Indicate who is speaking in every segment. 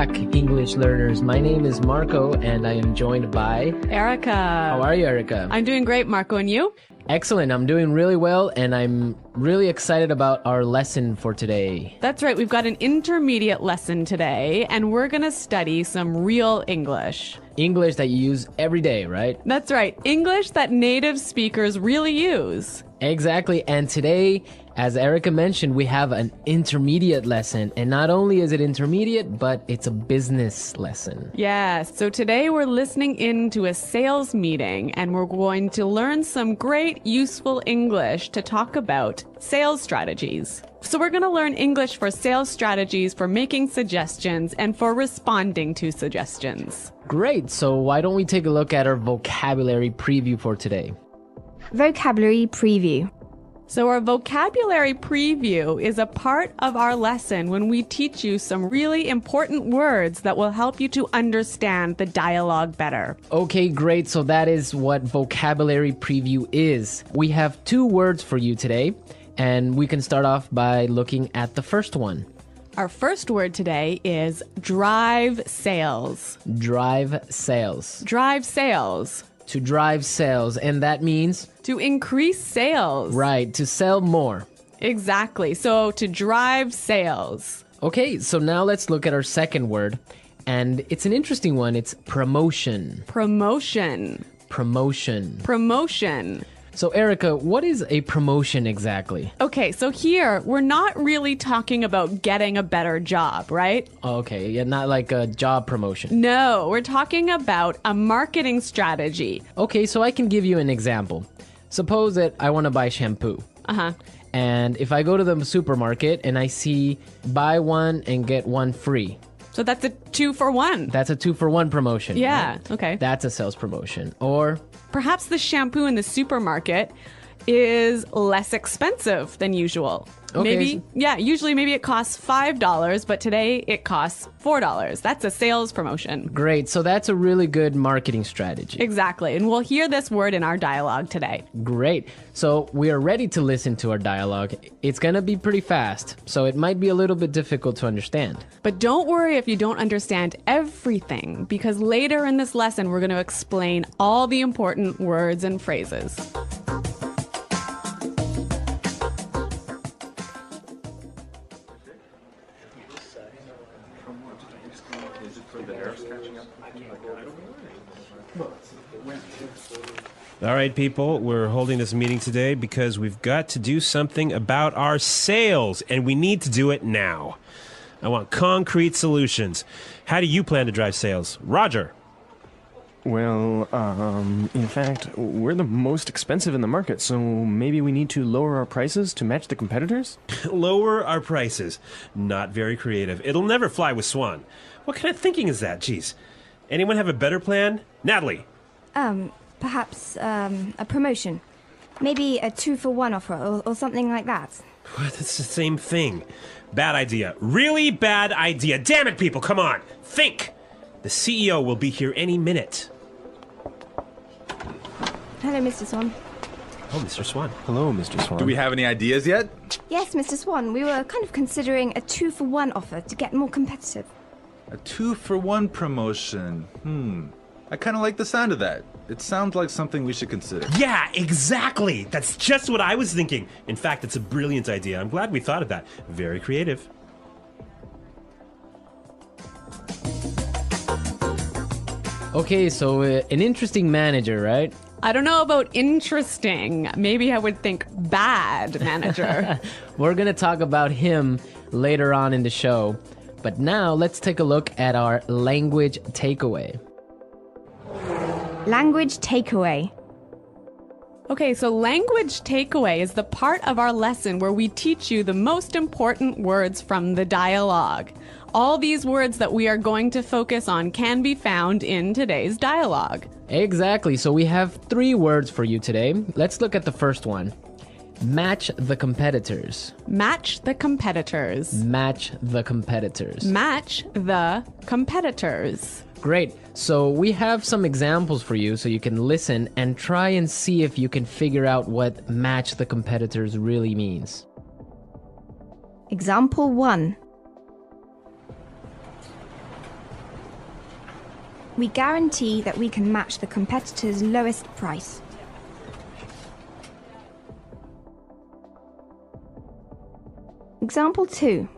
Speaker 1: back, English learners. My name is Marco, and I am joined by
Speaker 2: Erica.
Speaker 1: How are you, Erica?
Speaker 2: I'm doing great, Marco, and you?
Speaker 1: Excellent. I'm doing really well, and I'm really excited about our lesson for today.
Speaker 2: That's right. We've got an intermediate lesson today, and we're going to study some real English.
Speaker 1: English that you use every day, right?
Speaker 2: That's right. English that native speakers really use.
Speaker 1: Exactly. And today, as Erica mentioned, we have an intermediate lesson. And not only is it intermediate, but it's a business lesson.
Speaker 2: Yes. So today we're listening in to a sales meeting, and we're going to learn some great useful English to talk about sales strategies. So we're going to learn English for sales strategies, for making suggestions, and for responding to suggestions.
Speaker 1: Great. So why don't we take a look at our vocabulary preview for today?
Speaker 3: Vocabulary preview.
Speaker 2: So our vocabulary preview is a part of our lesson when we teach you some really important words that will help you to understand the dialogue better.
Speaker 1: Okay, great. So that is what vocabulary preview is. We have 2 words for you today, and we can start off by looking at the first one.
Speaker 2: Our first word today is drive sales.
Speaker 1: Drive sales.
Speaker 2: Drive sales.
Speaker 1: To drive sales, and that means?
Speaker 2: To increase sales.
Speaker 1: Right, to sell more.
Speaker 2: Exactly. So to drive sales.
Speaker 1: Okay, so now let's look at our second word, and it's an interesting one. It's promotion.
Speaker 2: Promotion.
Speaker 1: Promotion.
Speaker 2: Promotion.
Speaker 1: So Erica, what is a promotion exactly?
Speaker 2: Okay, so here we're not really talking about getting a better job, right?
Speaker 1: Okay, yeah, not like a job promotion.
Speaker 2: No, we're talking about a marketing strategy.
Speaker 1: Okay, so I can give you an example. Suppose that I want to buy shampoo.
Speaker 2: Uh-huh.
Speaker 1: And if I go to the supermarket and I see buy one and get one free.
Speaker 2: So that's a 2-for-1.
Speaker 1: That's a 2-for-1 promotion.
Speaker 2: Yeah,
Speaker 1: right?
Speaker 2: okay.
Speaker 1: That's a sales promotion. Or
Speaker 2: perhaps the shampoo in the supermarket is less expensive than usual.
Speaker 1: Okay.
Speaker 2: Usually maybe it costs $5, but today it costs $4. That's a sales promotion.
Speaker 1: Great. So that's a really good marketing strategy.
Speaker 2: Exactly. And we'll hear this word in our dialogue today.
Speaker 1: Great. So we are ready to listen to our dialogue. It's going to be pretty fast, so it might be a little bit difficult to understand.
Speaker 2: But don't worry if you don't understand everything, because later in this lesson, we're going to explain all the important words and phrases.
Speaker 4: All right, people, we're holding this meeting today because we've got to do something about our sales, and we need to do it now. I want concrete solutions. How do you plan to drive sales? Roger.
Speaker 5: Well, in fact, we're the most expensive in the market, so maybe we need to lower our prices to match the competitors?
Speaker 4: Lower our prices. Not very creative. It'll never fly with Swan. What kind of thinking is that? Jeez. Anyone have a better plan? Natalie.
Speaker 3: Perhaps a promotion. Maybe a 2-for-1 offer or something like that.
Speaker 4: What? It's the same thing. Bad idea. Really bad idea. Damn it, people, come on. Think. The CEO will be here any minute.
Speaker 3: Hello, Mr. Swan.
Speaker 4: Oh, Mr. Swan.
Speaker 5: Hello, Mr. Swan.
Speaker 6: Do we have any ideas yet?
Speaker 3: Yes, Mr. Swan. We were kind of considering a 2-for-1 offer to get more competitive.
Speaker 6: A 2-for-1 promotion. I kind of like the sound of that. It sounds like something we should consider.
Speaker 4: Yeah, exactly. That's just what I was thinking. In fact, it's a brilliant idea. I'm glad we thought of that. Very creative.
Speaker 1: Okay, so an interesting manager, right?
Speaker 2: I don't know about interesting. Maybe I would think bad manager.
Speaker 1: We're going to talk about him later on in the show. But now let's take a look at our language takeaway.
Speaker 3: Language takeaway.
Speaker 2: Okay, so language takeaway is the part of our lesson where we teach you the most important words from the dialogue. All these words that we are going to focus on can be found in today's dialogue.
Speaker 1: Exactly. So we have 3 words for you today. Let's look at the first one. Match the competitors.
Speaker 2: Match the competitors.
Speaker 1: Match the competitors.
Speaker 2: Match the competitors.
Speaker 1: Great. So we have some examples for you so you can listen and try and see if you can figure out what match the competitors really means.
Speaker 3: Example 1. We guarantee that we can match the competitor's lowest price. Example 2.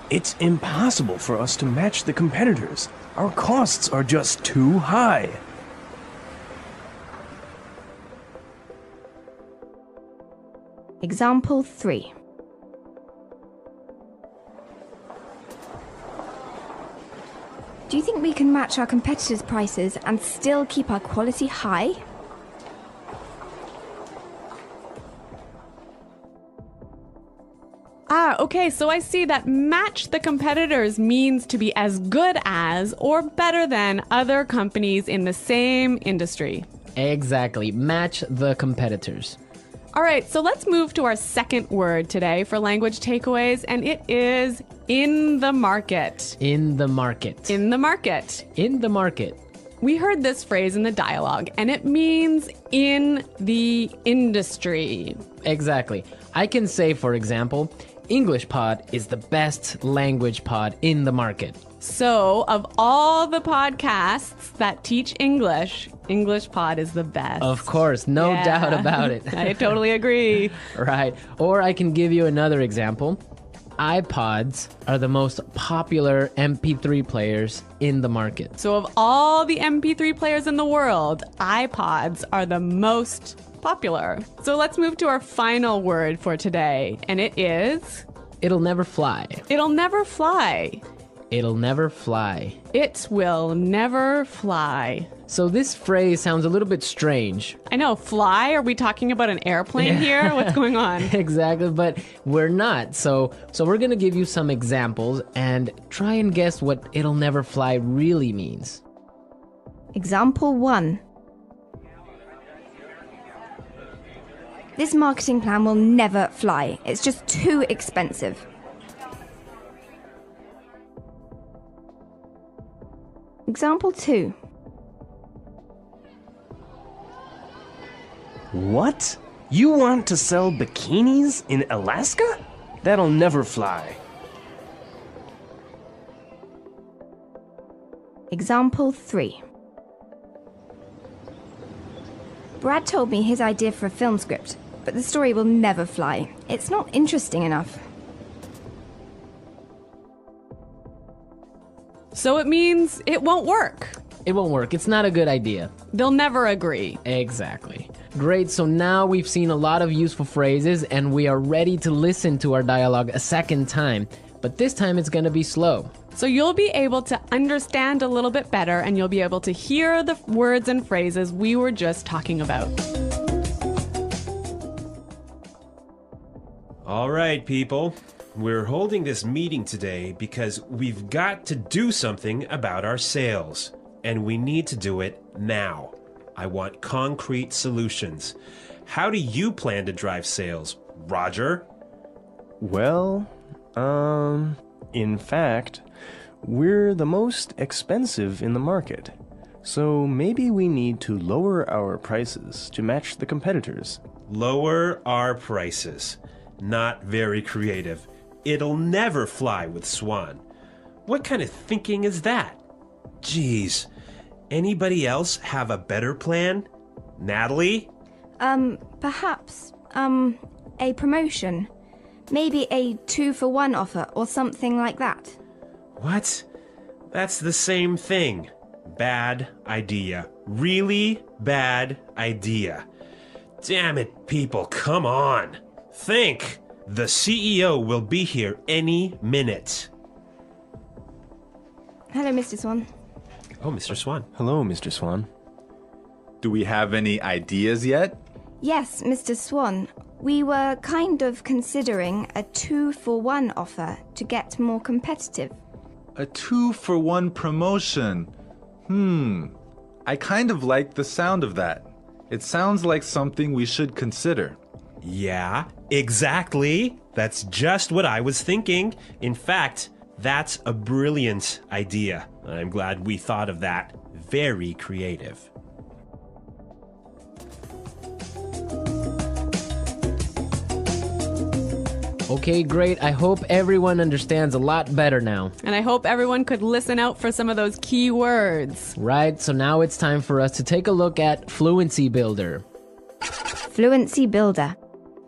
Speaker 5: It's impossible for us to match the competitors. Our costs are just too high.
Speaker 3: Example 3. Do you think we can match our competitors' prices and still keep our quality high?
Speaker 2: Okay, so I see that match the competitors means to be as good as or better than other companies in the same industry.
Speaker 1: Exactly. Match the competitors.
Speaker 2: All right, so let's move to our second word today for language takeaways, and it is in the market.
Speaker 1: In the market.
Speaker 2: In the market.
Speaker 1: In the market.
Speaker 2: We heard this phrase in the dialogue, and it means in the industry.
Speaker 1: Exactly. I can say, for example, English Pod is the best language pod in the market.
Speaker 2: So, of all the podcasts that teach English, English Pod is the best.
Speaker 1: Of course, no
Speaker 2: Yeah.
Speaker 1: doubt about it.
Speaker 2: I totally agree.
Speaker 1: Right. Or I can give you another example. iPods are the most popular MP3 players in the market.
Speaker 2: So, of all the MP3 players in the world, iPods are the most popular. So, let's move to our final word for today, and it is
Speaker 1: It'll never fly.
Speaker 2: it'll never fly.
Speaker 1: It'll never fly.
Speaker 2: It will never fly.
Speaker 1: So this phrase sounds a little bit strange.
Speaker 2: I know, fly? Are we talking about an airplane here? What's going on?
Speaker 1: Exactly, but we're not. So we're going to give you some examples and try and guess what it'll never fly really means.
Speaker 3: Example 1. This marketing plan will never fly. It's just too expensive. Example 2.
Speaker 5: What? You want to sell bikinis in Alaska? That'll never fly.
Speaker 3: Example 3. Brad told me his idea for a film script, but the story will never fly. It's not interesting enough.
Speaker 2: So it means it won't work.
Speaker 1: It won't work. It's not a good idea.
Speaker 2: They'll never agree.
Speaker 1: Exactly. Great, so now we've seen a lot of useful phrases and we are ready to listen to our dialogue a second time. But this time it's going to be slow.
Speaker 2: So you'll be able to understand a little bit better and you'll be able to hear the words and phrases we were just talking about.
Speaker 4: All right, people. We're holding this meeting today because we've got to do something about our sales. And we need to do it now. I want concrete solutions. How do you plan to drive sales, Roger?
Speaker 5: Well, in fact, we're the most expensive in the market. So maybe we need to lower our prices to match the competitors.
Speaker 4: Lower our prices. Not very creative. It'll never fly with Swan. What kind of thinking is that? Geez. Anybody else have a better plan? Natalie?
Speaker 3: Perhaps, a promotion. Maybe a 2-for-1 offer or something like that.
Speaker 4: What? That's the same thing. Bad idea. Really bad idea. Damn it, people, come on. Think. The CEO will be here any minute.
Speaker 3: Hello, Mr. Swan.
Speaker 4: Oh, Mr. Swan.
Speaker 5: Hello, Mr. Swan.
Speaker 6: Do we have any ideas yet?
Speaker 3: Yes, Mr. Swan. We were kind of considering a 2-for-1 offer to get more competitive.
Speaker 6: A 2-for-1 promotion. I kind of like the sound of that. It sounds like something we should consider.
Speaker 4: Yeah, exactly. That's just what I was thinking. In fact, that's a brilliant idea. I'm glad we thought of that. Very creative.
Speaker 1: Okay, great. I hope everyone understands a lot better now.
Speaker 2: And I hope everyone could listen out for some of those key words.
Speaker 1: Right, so now it's time for us to take a look at Fluency Builder.
Speaker 3: Fluency Builder.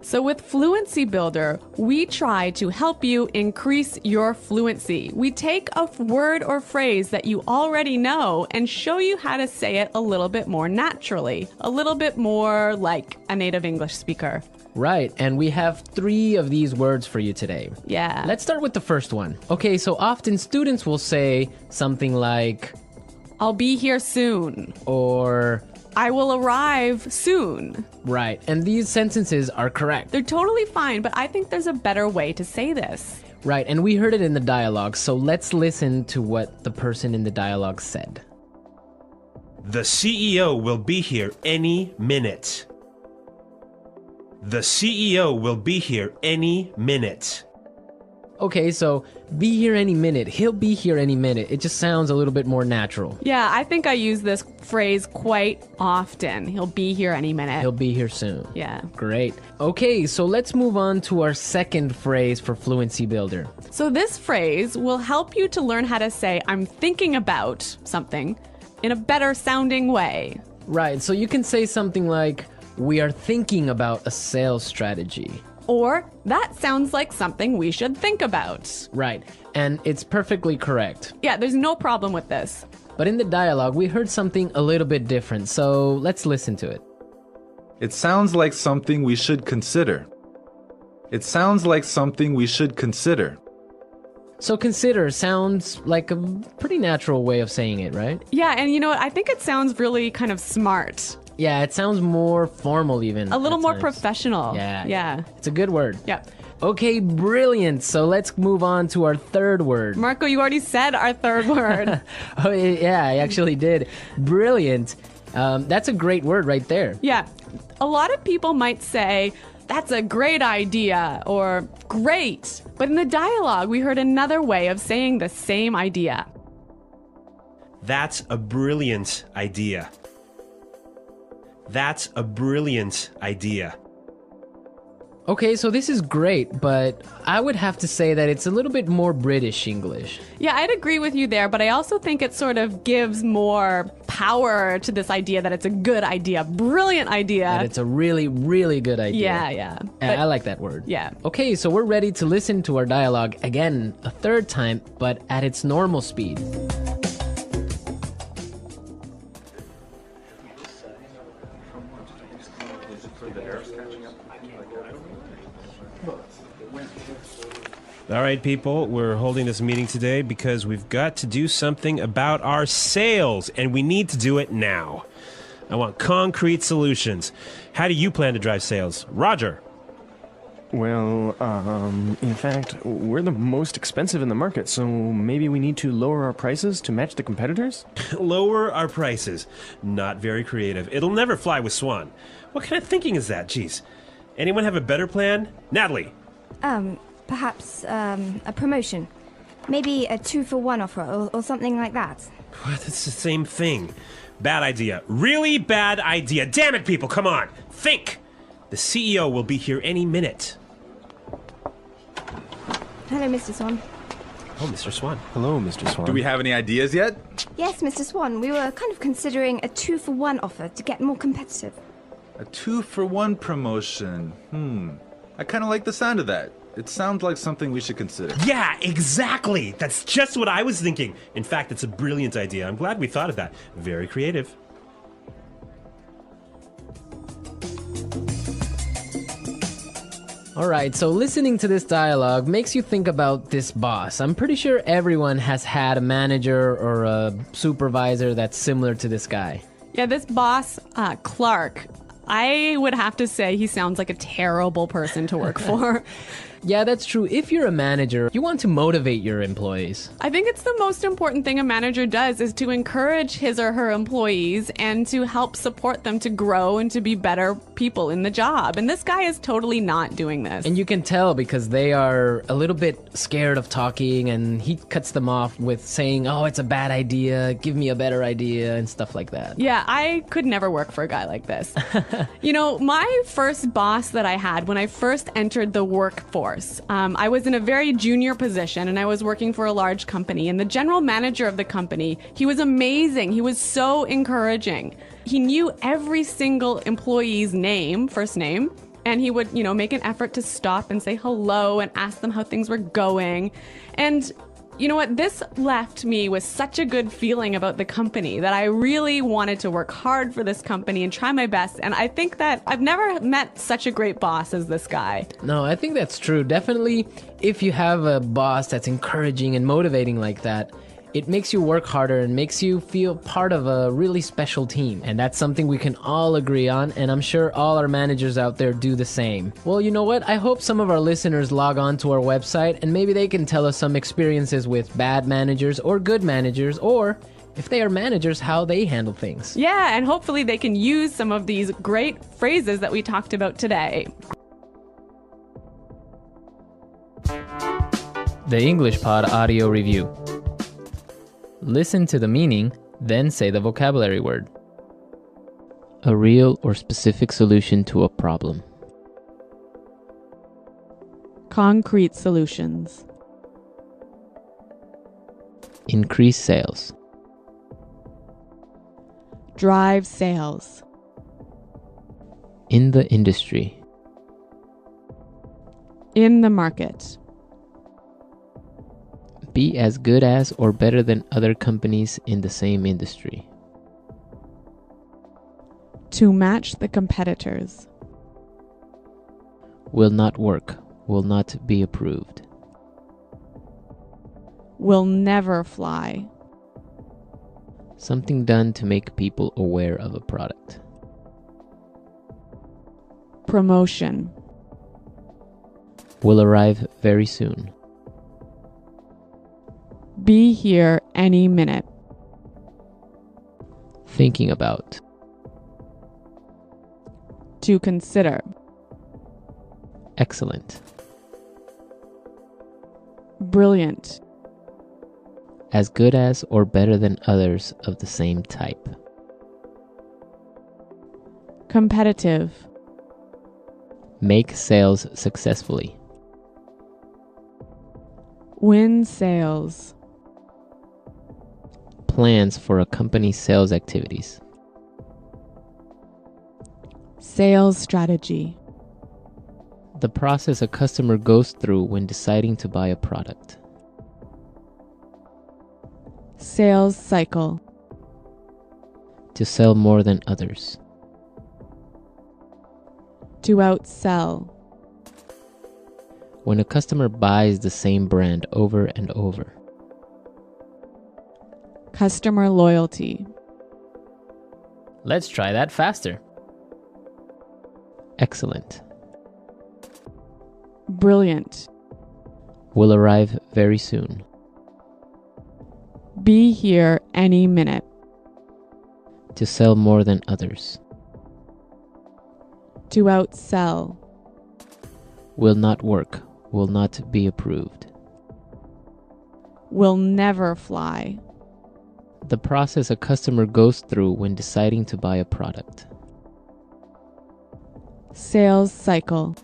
Speaker 2: So with Fluency Builder, we try to help you increase your fluency. We take a word or phrase that you already know and show you how to say it a little bit more naturally, a little bit more like a native English speaker.
Speaker 1: Right, and we have 3 of these words for you today.
Speaker 2: Yeah.
Speaker 1: Let's start with the first one. Okay, so often students will say something like,
Speaker 2: I'll be here soon.
Speaker 1: or,
Speaker 2: I will arrive soon.
Speaker 1: right, and these sentences are correct.
Speaker 2: They're totally fine, but I think there's a better way to say this.
Speaker 1: Right, and we heard it in the dialogue, so let's listen to what the person in the dialogue said.
Speaker 4: The CEO will be here any minute. The CEO will be here any minute.
Speaker 1: Okay, so be here any minute. He'll be here any minute. It just sounds a little bit more natural.
Speaker 2: Yeah, I think I use this phrase quite often. He'll be here any minute.
Speaker 1: He'll be here soon.
Speaker 2: Yeah.
Speaker 1: Great. Okay, so let's move on to our second phrase for Fluency Builder.
Speaker 2: So this phrase will help you to learn how to say, I'm thinking about something in a better sounding way.
Speaker 1: Right, so you can say something like, we are thinking about a sales strategy.
Speaker 2: Or, that sounds like something we should think about.
Speaker 1: Right, and it's perfectly correct.
Speaker 2: Yeah, there's no problem with this.
Speaker 1: But in the dialogue, we heard something a little bit different, so let's listen to it.
Speaker 6: It sounds like something we should consider. It sounds like something we should consider.
Speaker 1: So consider sounds like a pretty natural way of saying it, right?
Speaker 2: Yeah, and you know what? I think it sounds really kind of smart.
Speaker 1: Yeah, it sounds more formal even.
Speaker 2: A little
Speaker 1: at
Speaker 2: more
Speaker 1: times.
Speaker 2: professional.
Speaker 1: Yeah.
Speaker 2: Yeah.
Speaker 1: It's a good word.
Speaker 2: Yeah.
Speaker 1: Okay, brilliant. So let's move on to our third word.
Speaker 2: Marco, you already said our third word.
Speaker 1: Oh, yeah, I actually did. Brilliant. That's a great word right there.
Speaker 2: Yeah. A lot of people might say, that's a great idea, or great. But in the dialogue, we heard another way of saying the same idea.
Speaker 4: That's a brilliant idea. That's a brilliant idea.
Speaker 1: Okay, so this is great, but I would have to say that it's a little bit more British English.
Speaker 2: Yeah, I'd agree with you there, but I also think it sort of gives more power to this idea that it's a good idea, brilliant idea.
Speaker 1: That it's a really, really good idea.
Speaker 2: Yeah, yeah.
Speaker 1: And
Speaker 2: But-
Speaker 1: I like that word.
Speaker 2: Yeah.
Speaker 1: Okay, so we're ready to listen to our dialogue again a third time, but at its normal speed.
Speaker 4: All right, people, we're holding this meeting today because we've got to do something about our sales, and we need to do it now. I want concrete solutions. How do you plan to drive sales? Roger.
Speaker 5: Well, in fact, we're the most expensive in the market, so maybe we need to lower our prices to match the competitors?
Speaker 4: Lower our prices. Not very creative. It'll never fly with Swan. What kind of thinking is that? Jeez. Anyone have a better plan? Natalie.
Speaker 3: Perhaps a promotion. Maybe a 2-for-1 offer or something like that.
Speaker 4: What? It's the same thing. Bad idea. Really bad idea. Damn it, people, come on. Think. The CEO will be here any minute.
Speaker 3: Hello, Mr. Swan.
Speaker 4: Oh, Mr. Swan.
Speaker 5: Hello, Mr. Swan.
Speaker 6: Do we have any ideas yet?
Speaker 3: Yes, Mr. Swan, we were kind of considering a 2-for-1 offer to get more competitive.
Speaker 6: A 2-for-1 promotion. I kind of like the sound of that. It sounds like something we should consider.
Speaker 4: Yeah, exactly. That's just what I was thinking. In fact, it's a brilliant idea. I'm glad we thought of that. Very creative.
Speaker 1: All right, so listening to this dialogue makes you think about this boss. I'm pretty sure everyone has had a manager or a supervisor that's similar to this guy.
Speaker 2: Yeah, this boss, Clark, I would have to say he sounds like a terrible person to work for.
Speaker 1: Yeah, that's true. If you're a manager, you want to motivate your employees.
Speaker 2: I think it's the most important thing a manager does is to encourage his or her employees and to help support them to grow and to be better people in the job. And this guy is totally not doing this.
Speaker 1: And you can tell because they are a little bit scared of talking, and he cuts them off with saying, oh, it's a bad idea, give me a better idea, and stuff like that.
Speaker 2: Yeah, I could never work for a guy like this. You know, my first boss that I had when I first entered the workforce, course. I was in a very junior position and I was working for a large company, and the general manager of the company, he was amazing. He was so encouraging. He knew every single employee's name, first name, and he would, make an effort to stop and say hello and ask them how things were going. And you know what? This left me with such a good feeling about the company that I really wanted to work hard for this company and try my best. And I think that I've never met such a great boss as this guy.
Speaker 1: No, I think that's true. Definitely, if you have a boss that's encouraging and motivating like that, it makes you work harder and makes you feel part of a really special team. And that's something we can all agree on, and I'm sure all our managers out there do the same. Well, you know what? I hope some of our listeners log on to our website and maybe they can tell us some experiences with bad managers or good managers, or if they are managers, how they handle things.
Speaker 2: Yeah, and hopefully they can use some of these great phrases that we talked about today.
Speaker 1: The English Pod Audio Review. Listen to the meaning, then say the vocabulary word. A real or specific solution to a problem.
Speaker 2: Concrete solutions.
Speaker 1: Increase sales.
Speaker 2: Drive sales.
Speaker 1: In the industry.
Speaker 2: In the market.
Speaker 1: Be as good as or better than other companies in the same industry.
Speaker 2: To match the competitors.
Speaker 1: Will not work. Will not be approved.
Speaker 2: Will never fly.
Speaker 1: Something done to make people aware of a product.
Speaker 2: Promotion.
Speaker 1: Will arrive very soon.
Speaker 2: Be here any minute.
Speaker 1: Thinking about.
Speaker 2: To consider.
Speaker 1: Excellent.
Speaker 2: Brilliant.
Speaker 1: As good as or better than others of the same type.
Speaker 2: Competitive.
Speaker 1: Make sales successfully.
Speaker 2: Win sales.
Speaker 1: Plans for a company's sales activities.
Speaker 2: Sales strategy.
Speaker 1: The process a customer goes through when deciding to buy a product.
Speaker 2: Sales cycle.
Speaker 1: To sell more than others.
Speaker 2: To outsell.
Speaker 1: When a customer buys the same brand over and over.
Speaker 2: Customer loyalty.
Speaker 1: Let's try that faster. Excellent.
Speaker 2: Brilliant.
Speaker 1: Will arrive very soon.
Speaker 2: Be here any minute.
Speaker 1: To sell more than others.
Speaker 2: To outsell.
Speaker 1: Will not work. Will not be approved.
Speaker 2: Will never fly.
Speaker 1: The process a customer goes through when deciding to buy a product.
Speaker 2: Sales cycle.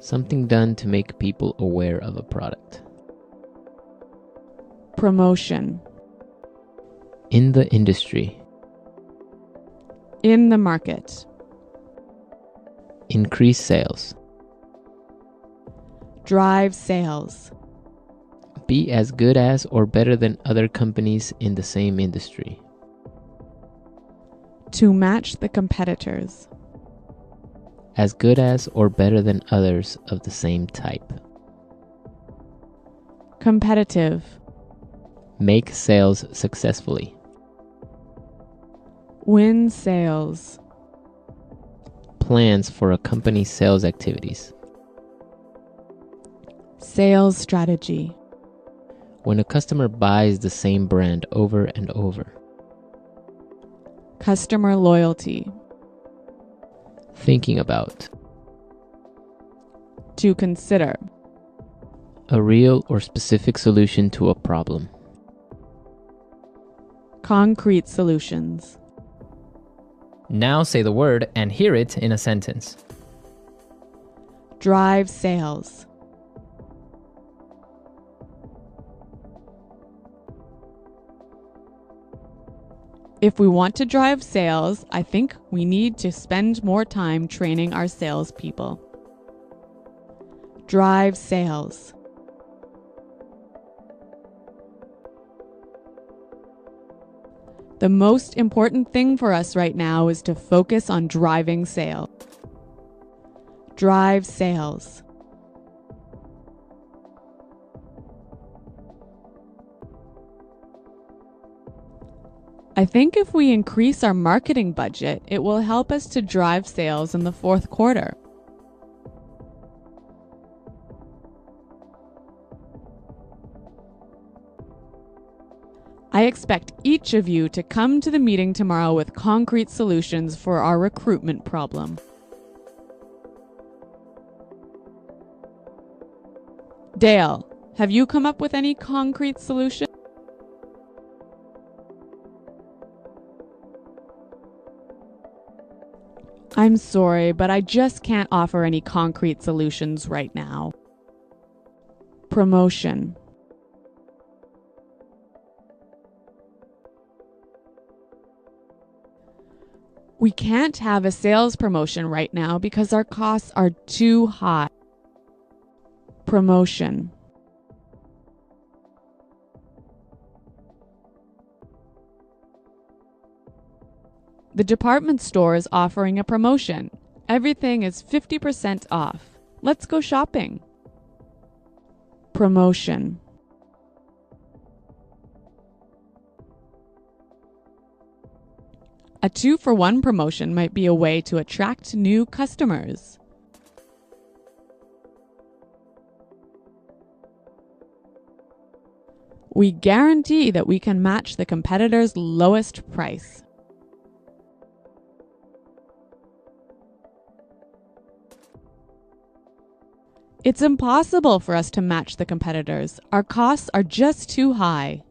Speaker 1: Something done to make people aware of a product.
Speaker 2: Promotion.
Speaker 1: In the industry.
Speaker 2: In the market.
Speaker 1: Increase sales.
Speaker 2: Drive sales.
Speaker 1: Be as good as or better than other companies in the same industry.
Speaker 2: To match the competitors.
Speaker 1: As good as or better than others of the same type.
Speaker 2: Competitive.
Speaker 1: Make sales successfully.
Speaker 2: Win sales.
Speaker 1: Plans for a company's sales activities.
Speaker 2: Sales strategy.
Speaker 1: When a customer buys the same brand over and over.
Speaker 2: Customer loyalty.
Speaker 1: Thinking about.
Speaker 2: To consider.
Speaker 1: A real or specific solution to a problem.
Speaker 2: Concrete solutions.
Speaker 1: Now say the word and hear it in a sentence.
Speaker 2: Drive sales. If we want to drive sales, I think we need to spend more time training our salespeople. Drive sales. The most important thing for us right now is to focus on driving sales. Drive sales. I think if we increase our marketing budget, it will help us to drive sales in the fourth quarter. I expect each of you to come to the meeting tomorrow with concrete solutions for our recruitment problem. Dale, have you come up with any concrete solution? I'm sorry, but I just can't offer any concrete solutions right now. Promotion. We can't have a sales promotion right now because our costs are too high. Promotion. The department store is offering a promotion. Everything is 50% off. Let's go shopping. Promotion. A 2-for-1 promotion might be a way to attract new customers. We guarantee that we can match the competitor's lowest price. It's impossible for us to match the competitors. Our costs are just too high.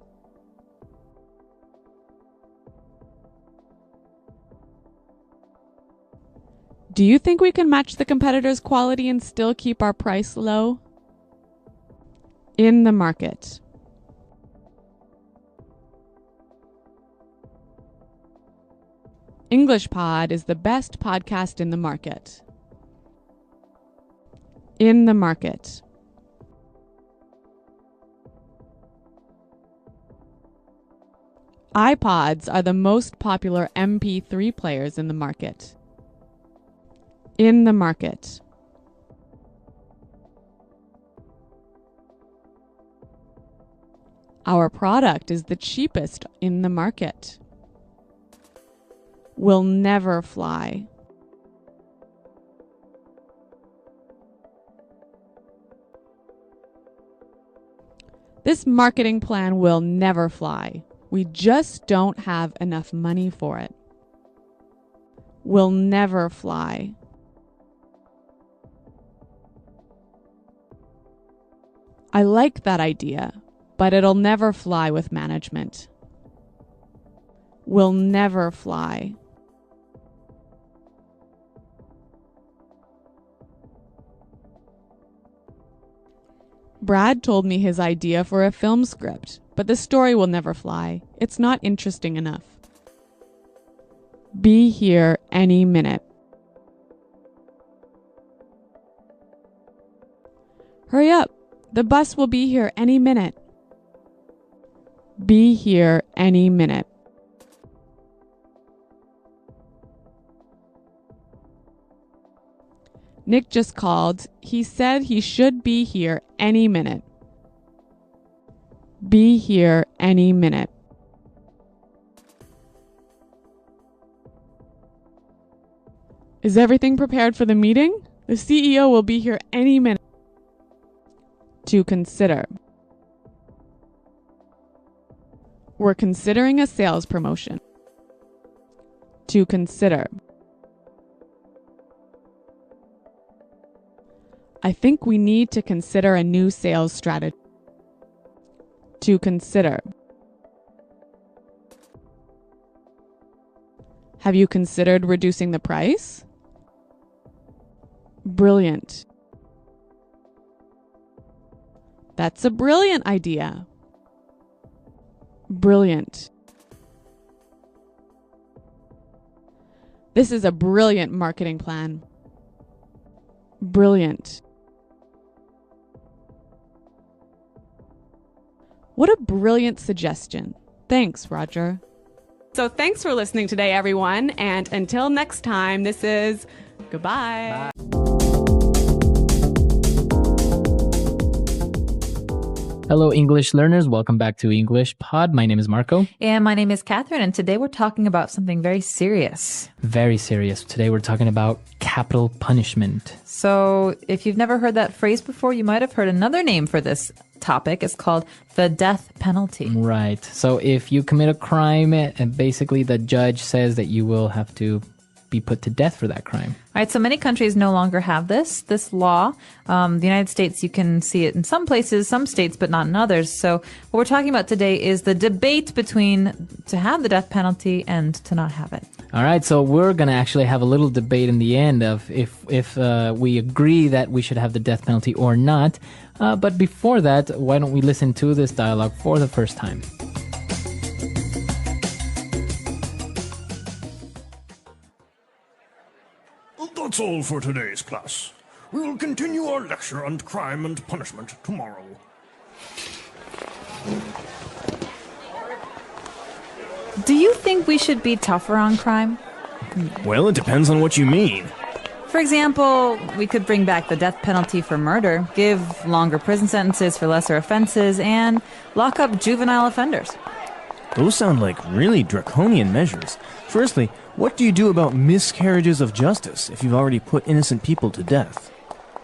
Speaker 2: Do you think we can match the competitor's quality and still keep our price low? In the market. English Pod is the best podcast in the market. In the market. iPods are the most popular MP3 players in the market. In the market. Our product is the cheapest in the market. Will never fly. This marketing plan will never fly. We just don't have enough money for it. Will never fly. I like that idea, but it'll never fly with management. Will never fly. Brad told me his idea for a film script, but the story will never fly. It's not interesting enough. Be here any minute. Hurry up. The bus will be here any minute. Be here any minute. Nick just called. He said he should be here any minute. Be here any minute. Is everything prepared for the meeting? The CEO will be here any minute. To consider. We're considering a sales promotion. To consider. I think we need to consider a new sales strategy. To consider. Have you considered reducing the price? Brilliant. That's a brilliant idea. Brilliant. This is a brilliant marketing plan. Brilliant. What a brilliant suggestion. Thanks, Roger. So thanks for listening today, everyone. And until next time, this is goodbye.
Speaker 1: Bye. Hello, English learners. Welcome back to English Pod. My name is Marco.
Speaker 7: And my name is Catherine, and today we're talking about something very serious.
Speaker 1: Very serious. Today we're talking about capital punishment.
Speaker 7: So if you've never heard that phrase before, you might have heard another name for this topic. It's called the death penalty.
Speaker 1: Right. So if you commit a crime, and basically the judge says that you will have to be put to death for that crime.
Speaker 7: All right, so many countries no longer have this law. The United States, you can see it in some places, some states, but not in others. So what we're talking about today is the debate between to have the death penalty and to not have it.
Speaker 1: All right, so we're going to actually have a little debate in the end of if we agree that we should have the death penalty or not. But before that, why don't we listen to this dialogue for the first time?
Speaker 8: That's all for today's class. We will continue our lecture on crime and punishment tomorrow.
Speaker 7: Do you think we should be tougher on crime?
Speaker 5: Well, it depends on what you mean.
Speaker 7: For example, we could bring back the death penalty for murder, give longer prison sentences for lesser offenses, and lock up juvenile offenders.
Speaker 5: Those sound like really draconian measures. Firstly, what do you do about miscarriages of justice if you've already put innocent people to death?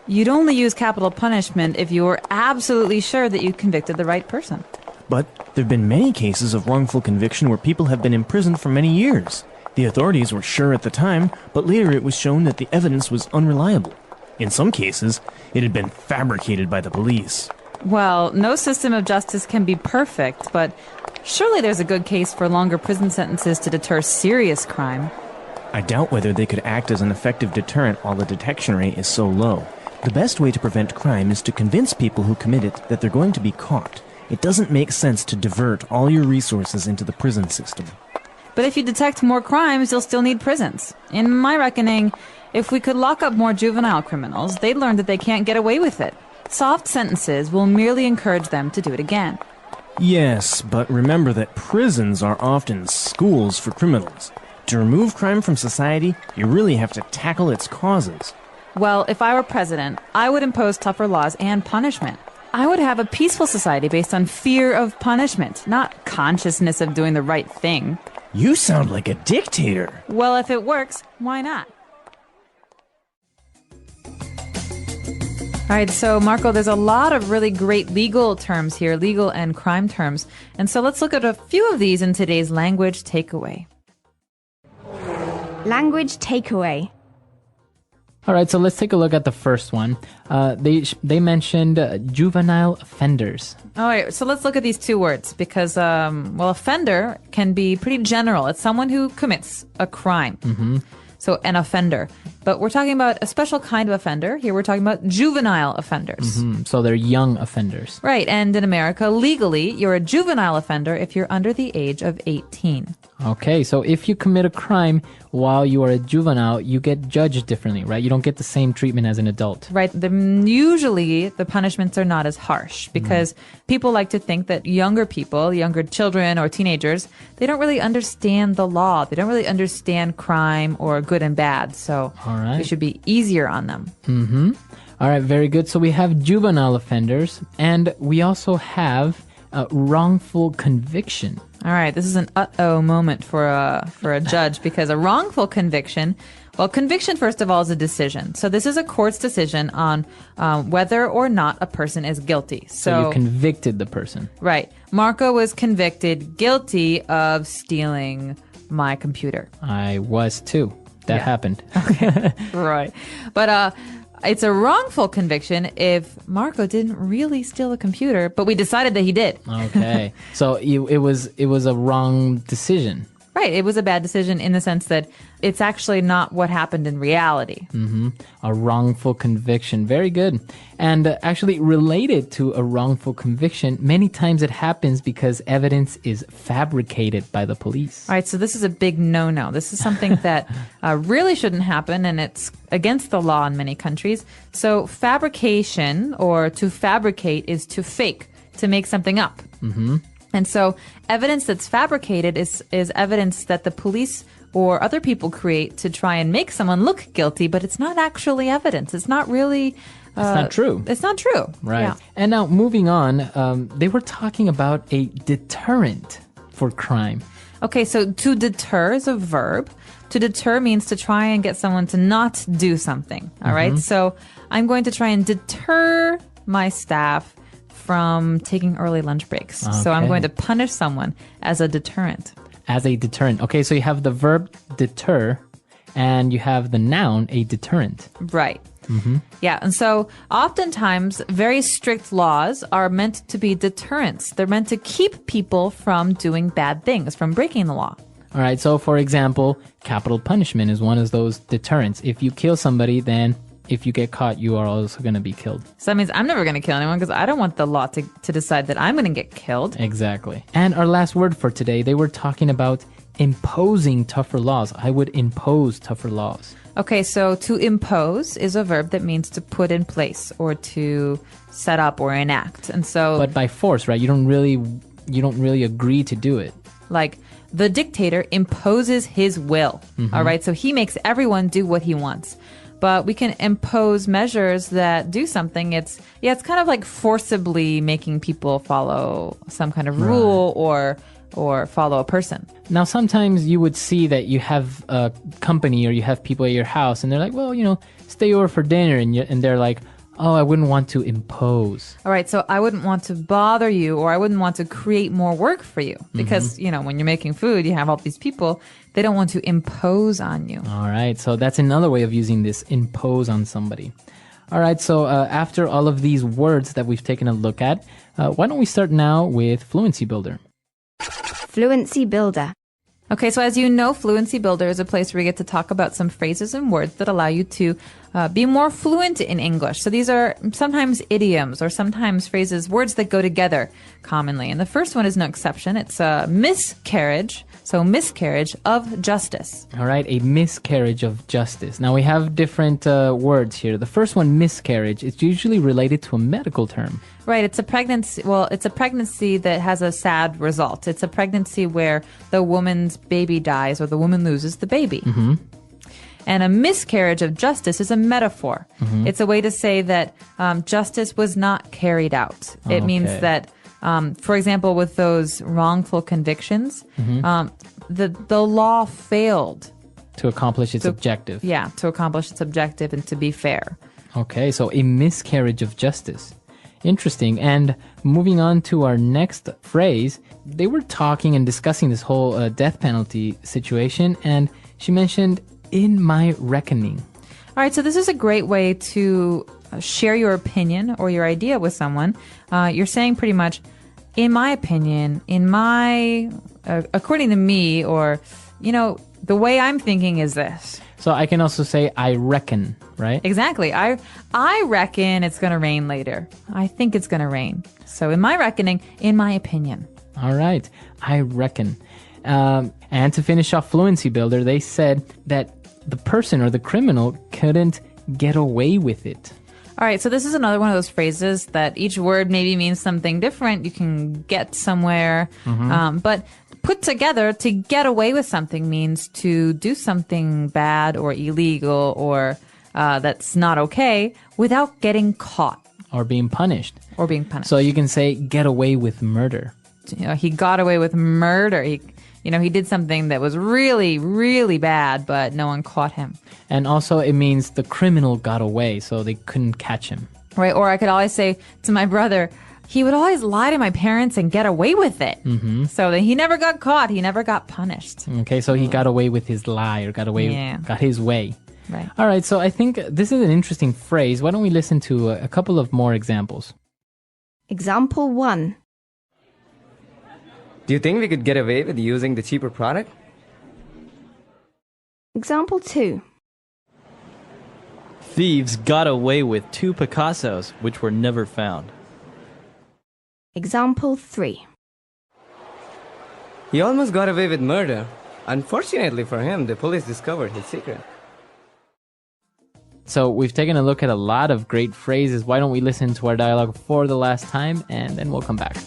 Speaker 7: You'd only use capital punishment if you were absolutely sure that you convicted the right person.
Speaker 5: But there have been many cases of wrongful conviction where people have been imprisoned for many years. The authorities were sure at the time, but later it was shown that the evidence was unreliable. In some cases, it had been fabricated by the police.
Speaker 7: Well, no system of justice can be perfect, but surely there's a good case for longer prison sentences to deter serious crime.
Speaker 5: I doubt whether they could act as an effective deterrent while the detection rate is so low. The best way to prevent crime is to convince people who commit it that they're going to be caught. It doesn't make sense to divert all your resources into the prison system.
Speaker 7: But if you detect more crimes, you'll still need prisons. In my reckoning, if we could lock up more juvenile criminals, they'd learn that they can't get away with it. Soft sentences will merely encourage them to do it again.
Speaker 5: Yes, but remember that prisons are often schools for criminals. To remove crime from society, you really have to tackle its causes.
Speaker 7: Well, if I were president, I would impose tougher laws and punishment. I would have a peaceful society based on fear of punishment, not consciousness of doing the right thing.
Speaker 5: You sound like a dictator.
Speaker 7: Well, if it works, why not? All right, so Marco, there's a lot of really great legal terms here, legal and crime terms. And so let's look at a few of these in today's language takeaway.
Speaker 3: Language takeaway.
Speaker 1: All right, so let's take a look at the first one. They mentioned juvenile offenders.
Speaker 7: All right, so let's look at these two words because, offender can be pretty general. It's someone who commits a crime. Mm-hmm. So an offender. But we're talking about a special kind of offender. Here we're talking about juvenile offenders.
Speaker 1: Mm-hmm. So they're young offenders.
Speaker 7: Right, and in America, legally, you're a juvenile offender if you're under the age of 18.
Speaker 1: Okay, so if you commit a crime while you are a juvenile, you get judged differently, right? You don't get the same treatment as an adult.
Speaker 7: Right. Usually, the punishments are not as harsh because people like to think that younger people, younger children or teenagers, they don't really understand the law. They don't really understand crime or good and bad. So
Speaker 1: all right,
Speaker 7: we should be easier on them.
Speaker 1: Mm-hmm. All right, very good. So we have juvenile offenders, and we also have wrongful conviction.
Speaker 7: All right, this is an uh-oh moment for a judge because a wrongful conviction, well, conviction, first of all, is a decision. So this is a court's decision on whether or not a person is guilty.
Speaker 1: So you convicted the person.
Speaker 7: Right. Marco was convicted guilty of stealing my computer.
Speaker 1: I was too. That happened.
Speaker 7: Okay. Right. But it's a wrongful conviction if Marco didn't really steal a computer, but we decided that he did.
Speaker 1: Okay. So it was a wrong decision.
Speaker 7: Right. It was a bad decision in the sense that it's actually not what happened in reality.
Speaker 1: A wrongful conviction. Very good. And actually related to a wrongful conviction, many times it happens because evidence is fabricated by the police.
Speaker 7: All right. So this is a big no-no. This is something that really shouldn't happen, and it's against the law in many countries. So fabrication, or to fabricate, is to fake, to make something up. And so evidence that's fabricated is evidence that the police or other people create to try and make someone look guilty, but it's not actually evidence. It's not really...
Speaker 1: It's not true.
Speaker 7: It's not true.
Speaker 1: Right.
Speaker 7: Yeah.
Speaker 1: And now moving on, they were talking about a deterrent for crime.
Speaker 7: Okay, so to deter is a verb. To deter means to try and get someone to not do something. All right. So I'm going to try and deter my staff from taking early lunch breaks. So I'm
Speaker 1: Okay.
Speaker 7: going to punish someone as a deterrent.
Speaker 1: As a deterrent. Okay, so you have the verb deter, and you have the noun, a deterrent.
Speaker 7: Right. Yeah. And so oftentimes very strict laws are meant to be deterrents. They're meant to keep people from doing bad things, from breaking the law.
Speaker 1: All right, so for example, capital punishment is one of those deterrents. If you kill somebody, then if you get caught, you are also going to be killed.
Speaker 7: So that means I'm never going to kill anyone because I don't want the law to decide that I'm going to get killed.
Speaker 1: Exactly. And our last word for today, they were talking about imposing tougher laws. I would impose tougher laws.
Speaker 7: Okay, so to impose is a verb that means to put in place or to set up or enact. And so
Speaker 1: But by force, right? You don't really agree to do it.
Speaker 7: like the dictator imposes his will. All right, so he makes everyone do what he wants. But we can impose measures that do something. It's kind of like forcibly making people follow some kind of rule or follow a person.
Speaker 1: Now, sometimes you would see that you have a company or you have people at your house and they're like, well, stay over for dinner. And they're like, oh, I wouldn't want to impose.
Speaker 7: All right, so I wouldn't want to bother you, or I wouldn't want to create more work for you because, when you're making food, you have all these people. They don't want to impose on you.
Speaker 1: All right, so that's another way of using this, impose on somebody. All right, so after all of these words that we've taken a look at, why don't we start now with Fluency Builder?
Speaker 3: Fluency Builder.
Speaker 7: Okay, so as you know, Fluency Builder is a place where we get to talk about some phrases and words that allow you to be more fluent in English. So these are sometimes idioms or sometimes phrases, words that go together commonly. And the first one is no exception. It's a miscarriage. So miscarriage of justice.
Speaker 1: All right, a miscarriage of justice. Now we have different words here. The first one, miscarriage, it's usually related to a medical term.
Speaker 7: Right, it's a pregnancy. Well, it's a pregnancy that has a sad result. It's a pregnancy where the woman's baby dies or the woman loses the baby. And a miscarriage of justice is a metaphor. It's a way to say that justice was not carried out. It means that, for example, with those wrongful convictions, the law failed
Speaker 1: To accomplish its objective.
Speaker 7: Yeah, to accomplish its objective and to be fair.
Speaker 1: Okay, so a miscarriage of justice. Interesting. And moving on to our next phrase, they were talking and discussing this whole death penalty situation, and she mentioned, in my reckoning.
Speaker 7: All right, so this is a great way to share your opinion or your idea with someone. You're saying pretty much, in my opinion, according to me, or, the way I'm thinking is this.
Speaker 1: So I can also say, I reckon, right?
Speaker 7: Exactly. I reckon it's going to rain later. I think it's going to rain. So in my reckoning, in my opinion.
Speaker 1: All right. I reckon. And to finish off Fluency Builder, they said that the person or the criminal couldn't get away with it.
Speaker 7: All right. So this is another one of those phrases that each word maybe means something different. You can get somewhere. But put together, to get away with something means to do something bad or illegal or that's not okay without getting caught.
Speaker 1: Or being punished.
Speaker 7: So
Speaker 1: you can say, get away with murder.
Speaker 7: He got away with murder. He did something that was really, really bad, but no one caught him.
Speaker 1: And also it means the criminal got away, so they couldn't catch him.
Speaker 7: Right. Or I could always say to my brother, he would always lie to my parents and get away with it. So that he never got caught. He never got punished.
Speaker 1: Okay, so he got away with his lie or got his way.
Speaker 7: Right.
Speaker 1: All right, so I think this is an interesting phrase. Why don't we listen to a couple of more examples?
Speaker 3: Example 1.
Speaker 9: Do you think we could get away with using the cheaper product?
Speaker 3: Example 2.
Speaker 9: Thieves got away with 2 Picassos, which were never found.
Speaker 3: Example 3.
Speaker 10: He almost got away with murder. Unfortunately for him, the police discovered his secret.
Speaker 1: So we've taken a look at a lot of great phrases. Why don't we listen to our dialogue for the last time, and then we'll come back.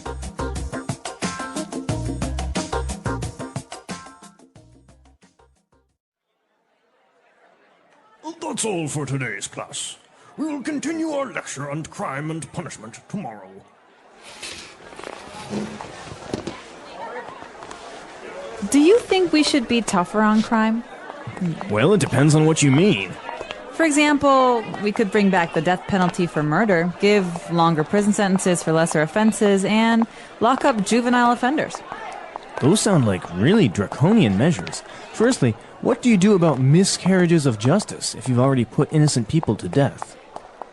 Speaker 8: That's all for today's class. We will continue our lecture on crime and punishment tomorrow.
Speaker 7: Do you think we should be tougher on crime?
Speaker 11: Well, it depends on what you mean.
Speaker 7: For example, we could bring back the death penalty for murder, give longer prison sentences for lesser offenses, and lock up juvenile offenders.
Speaker 11: Those sound like really draconian measures. Firstly, what do you do about miscarriages of justice if you've already put innocent people to death?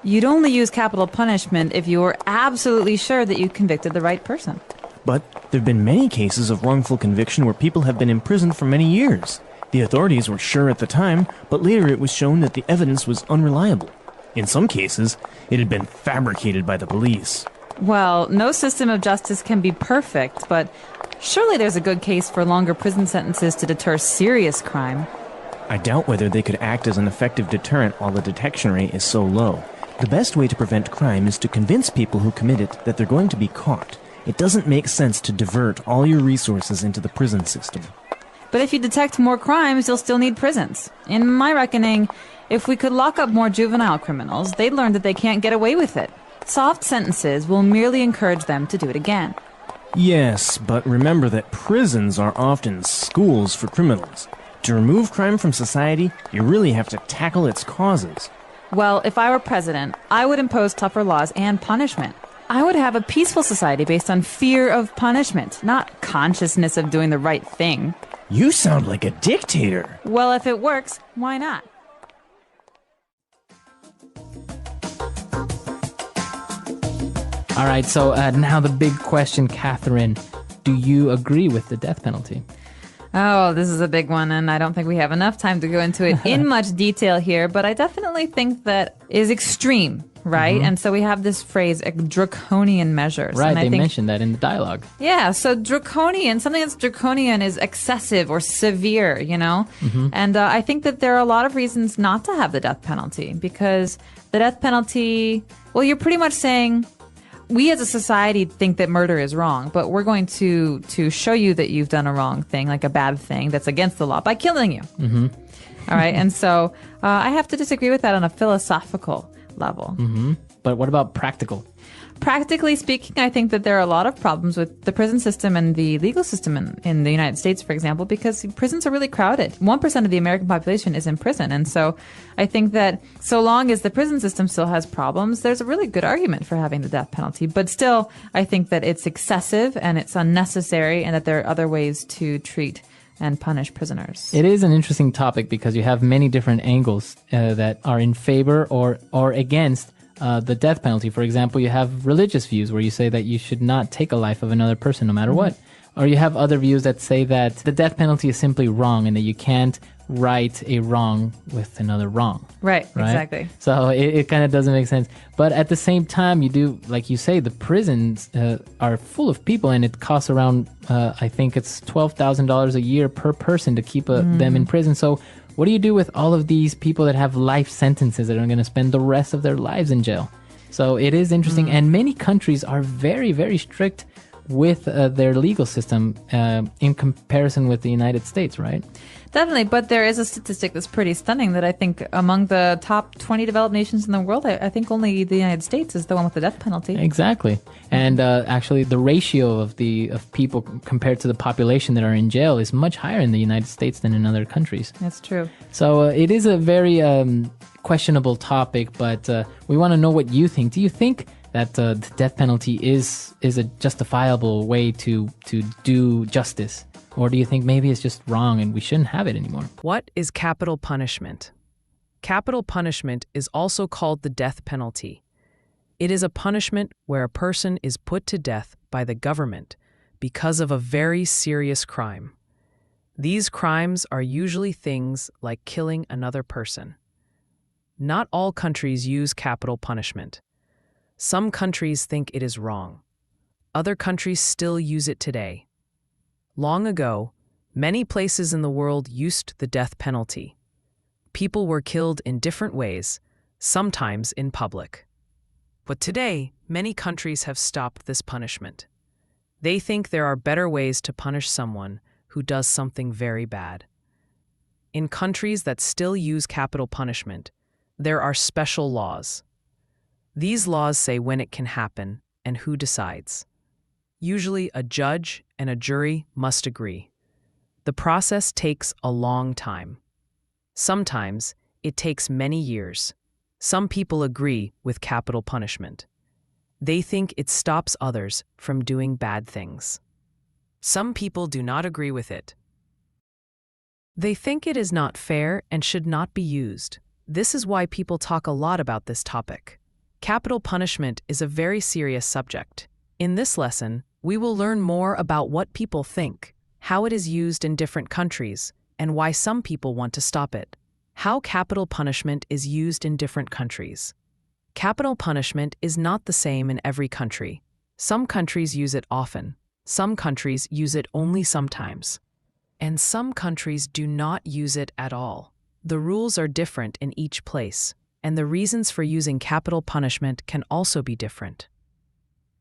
Speaker 7: You'd only use capital punishment if you were absolutely sure that you convicted the right person.
Speaker 11: But there have been many cases of wrongful conviction where people have been imprisoned for many years. The authorities were sure at the time, but later it was shown that the evidence was unreliable. In some cases, it had been fabricated by the police.
Speaker 7: Well, no system of justice can be perfect, but surely there's a good case for longer prison sentences to deter serious crime.
Speaker 11: I doubt whether they could act as an effective deterrent while the detection rate is so low. The best way to prevent crime is to convince people who commit it that they're going to be caught. It doesn't make sense to divert all your resources into the prison system.
Speaker 7: But if you detect more crimes, you'll still need prisons. In my reckoning, if we could lock up more juvenile criminals, they'd learn that they can't get away with it. Soft sentences will merely encourage them to do it again.
Speaker 11: Yes, but remember that prisons are often schools for criminals. To remove crime from society, you really have to tackle its causes.
Speaker 7: Well, if I were president, I would impose tougher laws and punishment. I would have a peaceful society based on fear of punishment, not consciousness of doing the right thing.
Speaker 11: You sound like a dictator.
Speaker 7: Well, if it works, why not?
Speaker 1: All right, so now the big question, Catherine. Do you agree with the death penalty?
Speaker 7: Oh, this is a big one, and I don't think we have enough time to go into it in much detail here, but I definitely think that is extreme, right? And so we have this phrase, draconian measures.
Speaker 1: Right,
Speaker 7: and I
Speaker 1: they
Speaker 7: think,
Speaker 1: mentioned that in the dialogue.
Speaker 7: Yeah, so draconian, something that's draconian is excessive or severe, you know? And I think that there are a lot of reasons not to have the death penalty, because the death penalty, well, you're pretty much saying, we as a society think that murder is wrong, but we're going to show you that you've done a wrong thing, like a bad thing that's against the law, by killing you. All right, and so I have to disagree with that on a philosophical level.
Speaker 1: But what about practical?
Speaker 7: Practically speaking, I think that there are a lot of problems with the prison system and the legal system in the United States, for example, because prisons are really crowded. 1% of the American population is in prison. And so I think that so long as the prison system still has problems, there's a really good argument for having the death penalty. But still, I think that it's excessive and it's unnecessary and that there are other ways to treat and punish prisoners.
Speaker 1: It is an interesting topic because you have many different angles that are in favor or against the death penalty. For example, you have religious views where you say that you should not take a life of another person no matter what. Or you have other views that say that the death penalty is simply wrong and that you can't right a wrong with another wrong.
Speaker 7: Right? Exactly.
Speaker 1: So it kind of doesn't make sense. But at the same time, you do, like you say, the prisons are full of people and it costs around, I think it's $12,000 a year per person to keep them in prison. So what do you do with all of these people that have life sentences that are going to spend the rest of their lives in jail? So it is interesting. And many countries are very, very strict with their legal system in comparison with the United States, right?
Speaker 7: Definitely, but there is a statistic that's pretty stunning that I think among the top 20 developed nations in the world, I think only the United States is the one with the death penalty.
Speaker 1: Exactly. And actually the ratio of people compared to the population that are in jail is much higher in the United States than in other countries.
Speaker 7: That's true.
Speaker 1: So it is a very questionable topic, but we want to know what you think. Do you think that the death penalty is a justifiable way to do justice? Or do you think maybe it's just wrong and we shouldn't have it anymore?
Speaker 12: What is capital punishment? Capital punishment is also called the death penalty. It is a punishment where a person is put to death by the government because of a very serious crime. These crimes are usually things like killing another person. Not all countries use capital punishment. Some countries think it is wrong. Other countries still use it today. Long ago, many places in the world used the death penalty. People were killed in different ways, sometimes in public. But today, many countries have stopped this punishment. They think there are better ways to punish someone who does something very bad. In countries that still use capital punishment, there are special laws. These laws say when it can happen and who decides. Usually, a judge and a jury must agree. The process takes a long time. Sometimes, it takes many years. Some people agree with capital punishment. They think it stops others from doing bad things. Some people do not agree with it. They think it is not fair and should not be used. This is why people talk a lot about this topic. Capital punishment is a very serious subject. In this lesson, we will learn more about what people think, how it is used in different countries, and why some people want to stop it. How capital punishment is used in different countries. Capital punishment is not the same in every country. Some countries use it often. Some countries use it only sometimes. And some countries do not use it at all. The rules are different in each place, and the reasons for using capital punishment can also be different.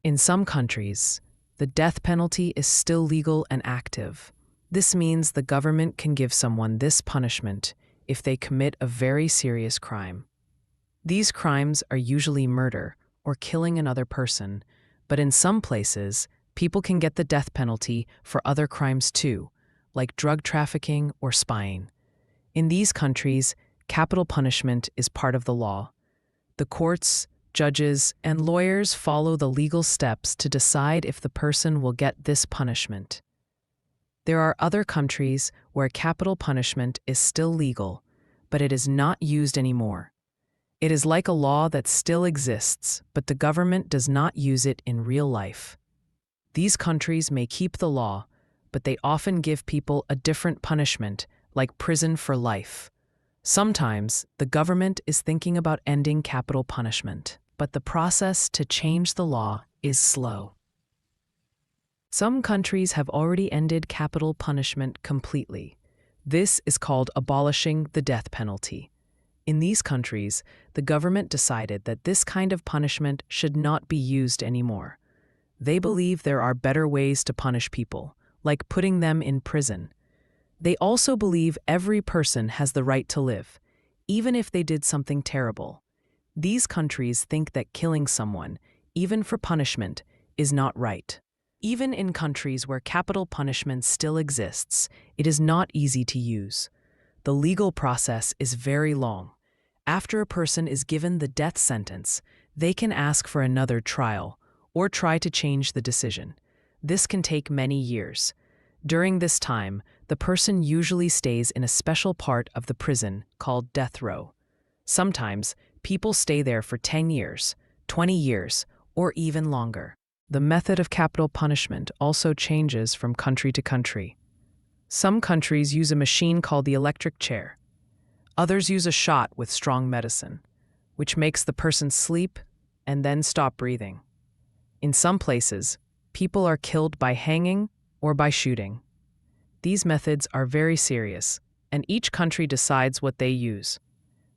Speaker 12: In some countries, the death penalty is still legal and active. This means the government can give someone this punishment if they commit a very serious crime. These crimes are usually murder or killing another person, but in some places, people can get the death penalty for other crimes too, like drug trafficking or spying. In these countries, capital punishment is part of the law. The courts, judges, and lawyers follow the legal steps to decide if the person will get this punishment. There are other countries where capital punishment is still legal, but it is not used anymore. It is like a law that still exists, but the government does not use it in real life. These countries may keep the law, but they often give people a different punishment, like prison for life. Sometimes, the government is thinking about ending capital punishment, but the process to change the law is slow. Some countries have already ended capital punishment completely. This is called abolishing the death penalty. In these countries, the government decided that this kind of punishment should not be used anymore. They believe there are better ways to punish people, like putting them in prison. They also believe every person has the right to live, even if they did something terrible. These countries think that killing someone, even for punishment, is not right. Even in countries where capital punishment still exists, it is not easy to use. The legal process is very long. After a person is given the death sentence, they can ask for another trial or try to change the decision. This can take many years. During this time, the person usually stays in a special part of the prison called death row. Sometimes, people stay there for 10 years, 20 years, or even longer. The method of capital punishment also changes from country to country. Some countries use a machine called the electric chair. Others use a shot with strong medicine, which makes the person sleep and then stop breathing. In some places, people are killed by hanging or by shooting. These methods are very serious, and each country decides what they use.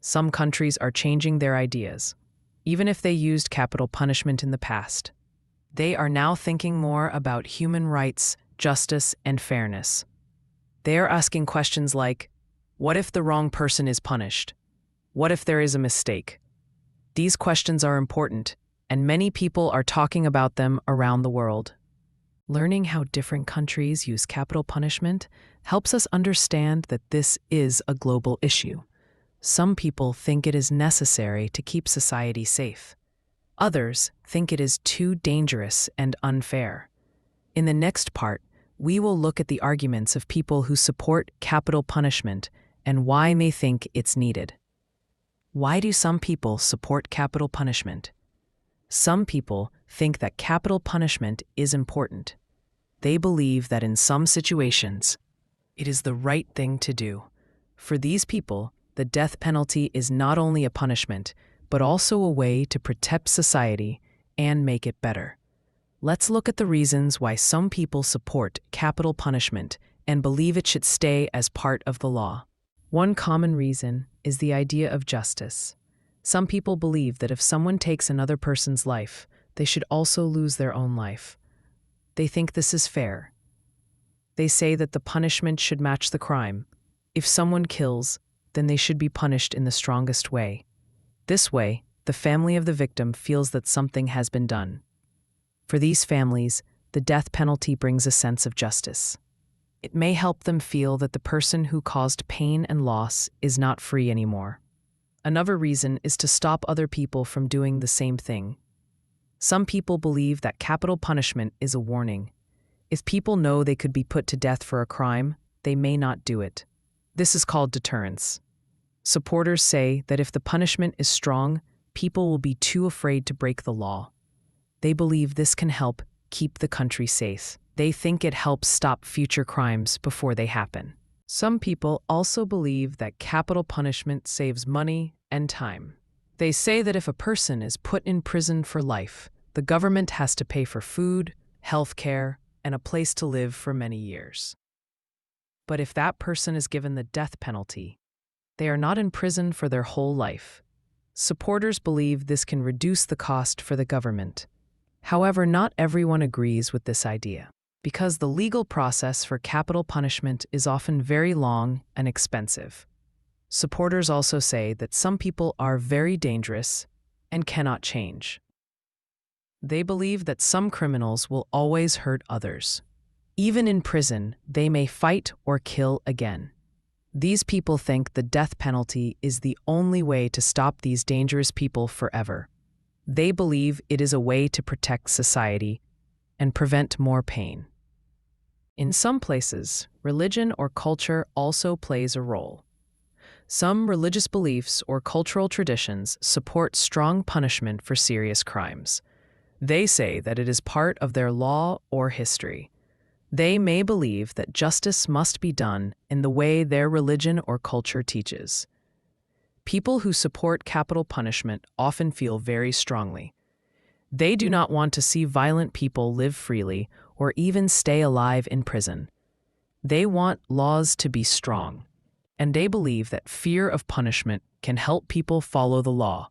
Speaker 12: Some countries are changing their ideas. Even if they used capital punishment in the past, they are now thinking more about human rights, justice, and fairness. They are asking questions like, what if the wrong person is punished? What if there is a mistake? These questions are important, and many people are talking about them around the world. Learning how different countries use capital punishment helps us understand that this is a global issue. Some people think it is necessary to keep society safe. Others think it is too dangerous and unfair. In the next part, we will look at the arguments of people who support capital punishment and why they think it's needed. Why do some people support capital punishment? Some people think that capital punishment is important. They believe that in some situations, It is the right thing to do. For these people, the death penalty is not only a punishment, but also a way to protect society and make it better. Let's look at the reasons why some people support capital punishment and believe it should stay as part of the law. One common reason is the idea of justice. Some people believe that if someone takes another person's life, they should also lose their own life. They think this is fair. They say that the punishment should match the crime. If someone kills, then they should be punished in the strongest way. This way, the family of the victim feels that something has been done. For these families, the death penalty brings a sense of justice. It may help them feel that the person who caused pain and loss is not free anymore. Another reason is to stop other people from doing the same thing. Some people believe that capital punishment is a warning. If people know they could be put to death for a crime, they may not do it. This is called deterrence. Supporters say that if the punishment is strong, people will be too afraid to break the law. They believe this can help keep the country safe. They think it helps stop future crimes before they happen. Some people also believe that capital punishment saves money and time. They say that if a person is put in prison for life, the government has to pay for food, health care, and a place to live for many years. But if that person is given the death penalty, they are not in prison for their whole life. Supporters believe this can reduce the cost for the government. However, not everyone agrees with this idea, because the legal process for capital punishment is often very long and expensive. Supporters also say that some people are very dangerous and cannot change. They believe that some criminals will always hurt others. Even in prison, they may fight or kill again. These people think the death penalty is the only way to stop these dangerous people forever. They believe it is a way to protect society and prevent more pain. In some places, religion or culture also plays a role. Some religious beliefs or cultural traditions support strong punishment for serious crimes. They say that it is part of their law or history. They may believe that justice must be done in the way their religion or culture teaches. People who support capital punishment often feel very strongly. They do not want to see violent people live freely or even stay alive in prison. They want laws to be strong, and they believe that fear of punishment can help people follow the law.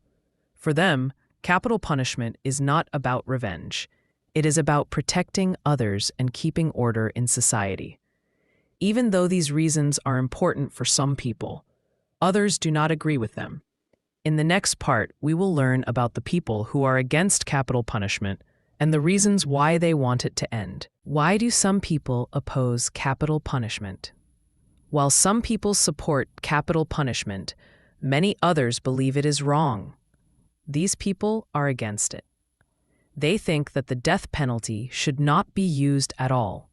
Speaker 12: For them, capital punishment is not about revenge. It is about protecting others and keeping order in society. Even though these reasons are important for some people, others do not agree with them. In the next part, we will learn about the people who are against capital punishment and the reasons why they want it to end. Why do some people oppose capital punishment? While some people support capital punishment, many others believe it is wrong. These people are against it. They think that the death penalty should not be used at all.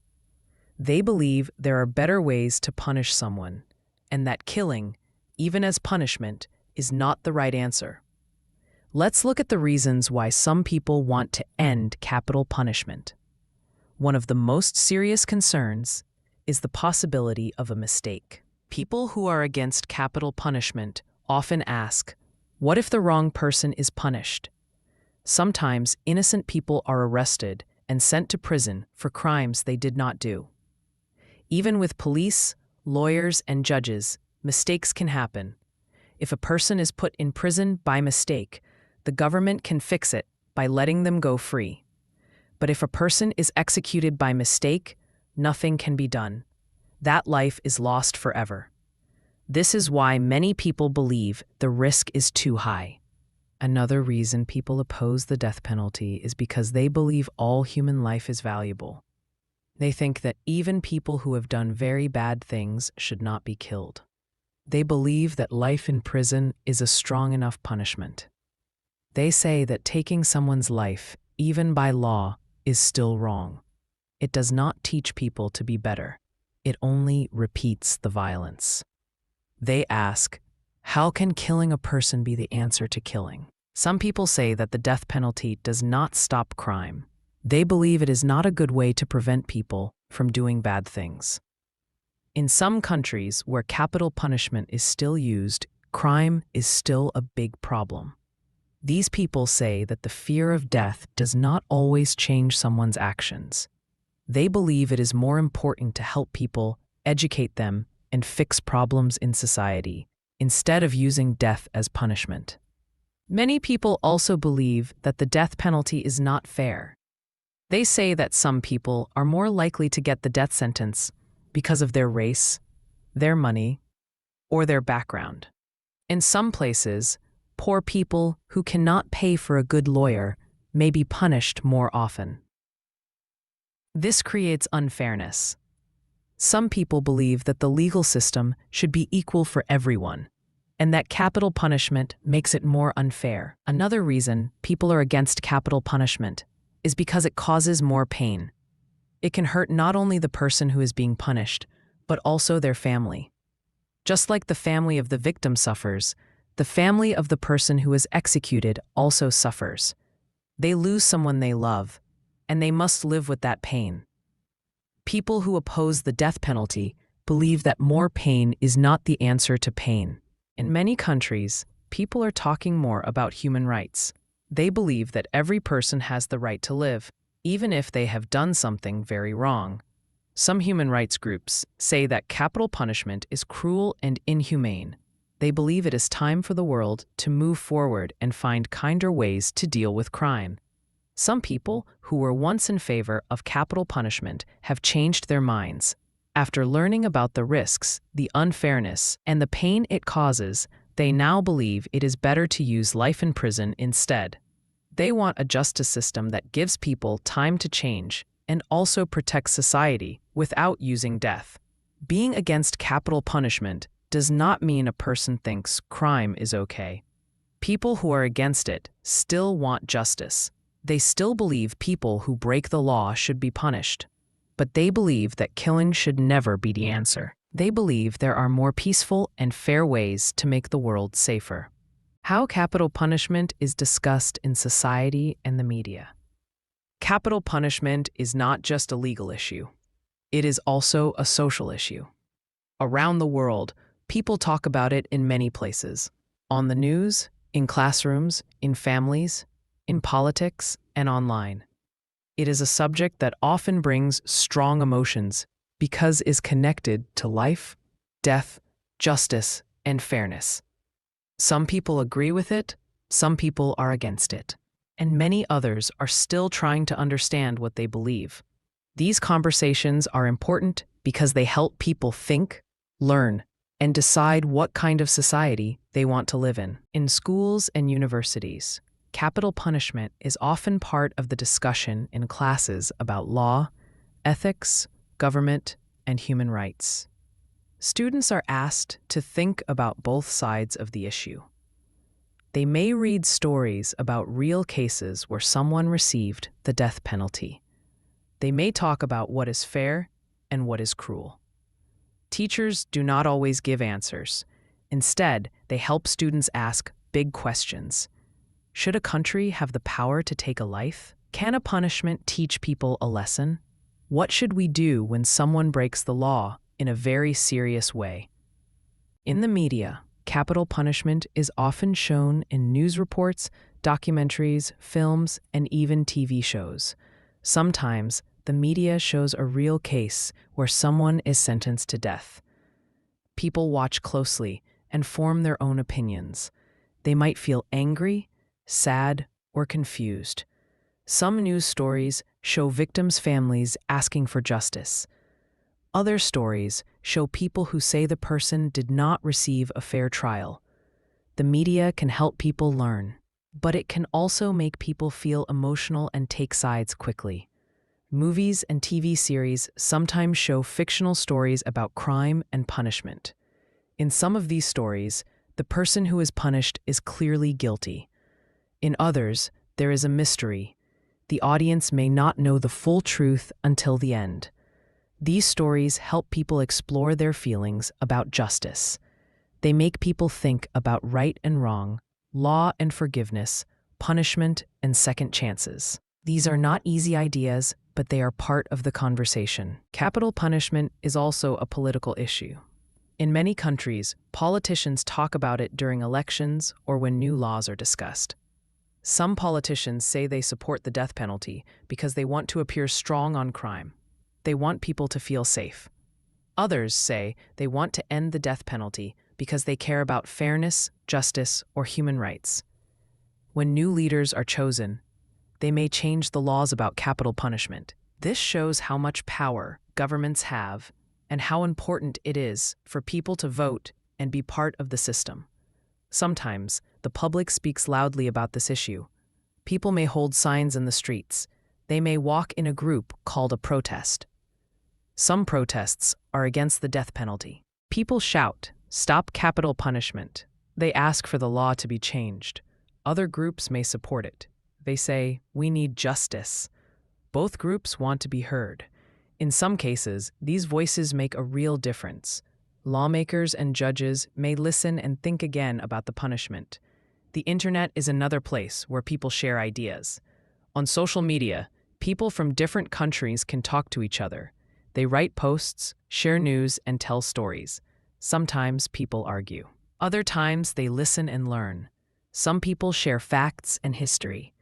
Speaker 12: They believe there are better ways to punish someone, and that killing, even as punishment, is not the right answer. Let's look at the reasons why some people want to end capital punishment. One of the most serious concerns is the possibility of a mistake. People who are against capital punishment often ask, what if the wrong person is punished? Sometimes innocent people are arrested and sent to prison for crimes they did not do. Even with police, lawyers, and judges, mistakes can happen. If a person is put in prison by mistake, the government can fix it by letting them go free. But if a person is executed by mistake, nothing can be done. That life is lost forever. This is why many people believe the risk is too high. Another reason people oppose the death penalty is because they believe all human life is valuable. They think that even people who have done very bad things should not be killed. They believe that life in prison is a strong enough punishment. They say that taking someone's life, even by law, is still wrong. It does not teach people to be better. It only repeats the violence. They ask, how can killing a person be the answer to killing? Some people say that the death penalty does not stop crime. They believe it is not a good way to prevent people from doing bad things. In some countries where capital punishment is still used, crime is still a big problem. These people say that the fear of death does not always change someone's actions. They believe it is more important to help people, educate them, and fix problems in society, instead of using death as punishment. Many people also believe that the death penalty is not fair. They say that some people are more likely to get the death sentence because of their race, their money, or their background. In some places, poor people who cannot pay for a good lawyer may be punished more often. This creates unfairness. Some people believe that the legal system should be equal for everyone, and that capital punishment makes it more unfair. Another reason people are against capital punishment is because it causes more pain. It can hurt not only the person who is being punished, but also their family. Just like the family of the victim suffers, the family of the person who is executed also suffers. They lose someone they love, and they must live with that pain. People who oppose the death penalty believe that more pain is not the answer to pain. In many countries, people are talking more about human rights. They believe that every person has the right to live, even if they have done something very wrong. Some human rights groups say that capital punishment is cruel and inhumane. They believe it is time for the world to move forward and find kinder ways to deal with crime. Some people who were once in favor of capital punishment have changed their minds. After learning about the risks, the unfairness, and the pain it causes, they now believe it is better to use life in prison instead. They want a justice system that gives people time to change and also protects society without using death. Being against capital punishment does not mean a person thinks crime is okay. People who are against it still want justice. They still believe people who break the law should be punished. But they believe that killing should never be the answer. They believe there are more peaceful and fair ways to make the world safer. How capital punishment is discussed in society and the media. Capital punishment is not just a legal issue. It is also a social issue. Around the world, people talk about it in many places. On the news, in classrooms, in families, in politics, and online. It is a subject that often brings strong emotions because it is connected to life, death, justice, and fairness. Some people agree with it, some people are against it, and many others are still trying to understand what they believe. These conversations are important because they help people think, learn, and decide what kind of society they want to live in. In schools and universities, capital punishment is often part of the discussion in classes about law, ethics, government, and human rights. Students are asked to think about both sides of the issue. They may read stories about real cases where someone received the death penalty. They may talk about what is fair and what is cruel. Teachers do not always give answers. Instead, they help students ask big questions. Should a country have the power to take a life? Can a punishment teach people a lesson? What should we do when someone breaks the law in a very serious way? In the media, capital punishment is often shown in news reports, documentaries, films, and even TV shows. Sometimes, the media shows a real case where someone is sentenced to death. People watch closely and form their own opinions. They might feel angry, sad, or confused. Some news stories show victims' families asking for justice. Other stories show people who say the person did not receive a fair trial. The media can help people learn, but it can also make people feel emotional and take sides quickly. Movies and TV series sometimes show fictional stories about crime and punishment. In some of these stories, the person who is punished is clearly guilty. In others, there is a mystery. The audience may not know the full truth until the end. These stories help people explore their feelings about justice. They make people think about right and wrong, law and forgiveness, punishment and second chances. These are not easy ideas, but they are part of the conversation. Capital punishment is also a political issue. In many countries, politicians talk about it during elections or when new laws are discussed. Some politicians say they support the death penalty because they want to appear strong on crime. They want people to feel safe. Others say they want to end the death penalty because they care about fairness, justice, or human rights. When new leaders are chosen, they may change the laws about capital punishment. This shows how much power governments have and how important it is for people to vote and be part of the system. Sometimes, the public speaks loudly about this issue. People may hold signs in the streets. They may walk in a group called a protest. Some protests are against the death penalty. People shout, "Stop capital punishment." They ask for the law to be changed. Other groups may support it. They say, "We need justice." Both groups want to be heard. In some cases, these voices make a real difference. Lawmakers and judges may listen and think again about the punishment. The internet is another place where people share ideas. On social media, people from different countries can talk to each other. They write posts, share news, and tell stories. Sometimes people argue. Other times they listen and learn. Some people share facts and history.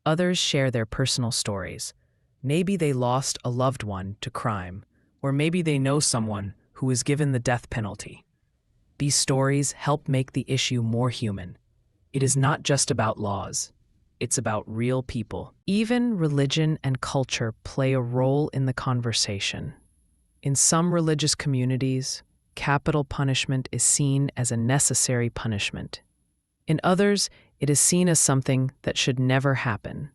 Speaker 12: Others share their personal stories. Maybe they lost a loved one to crime, or maybe they know someone who was given the death penalty. These stories help make the issue more human. It is not just about laws. It's about real people. Even religion and culture play a role in the conversation. In some religious communities, capital punishment is seen as a necessary punishment. In others, it is seen as something that should never happen.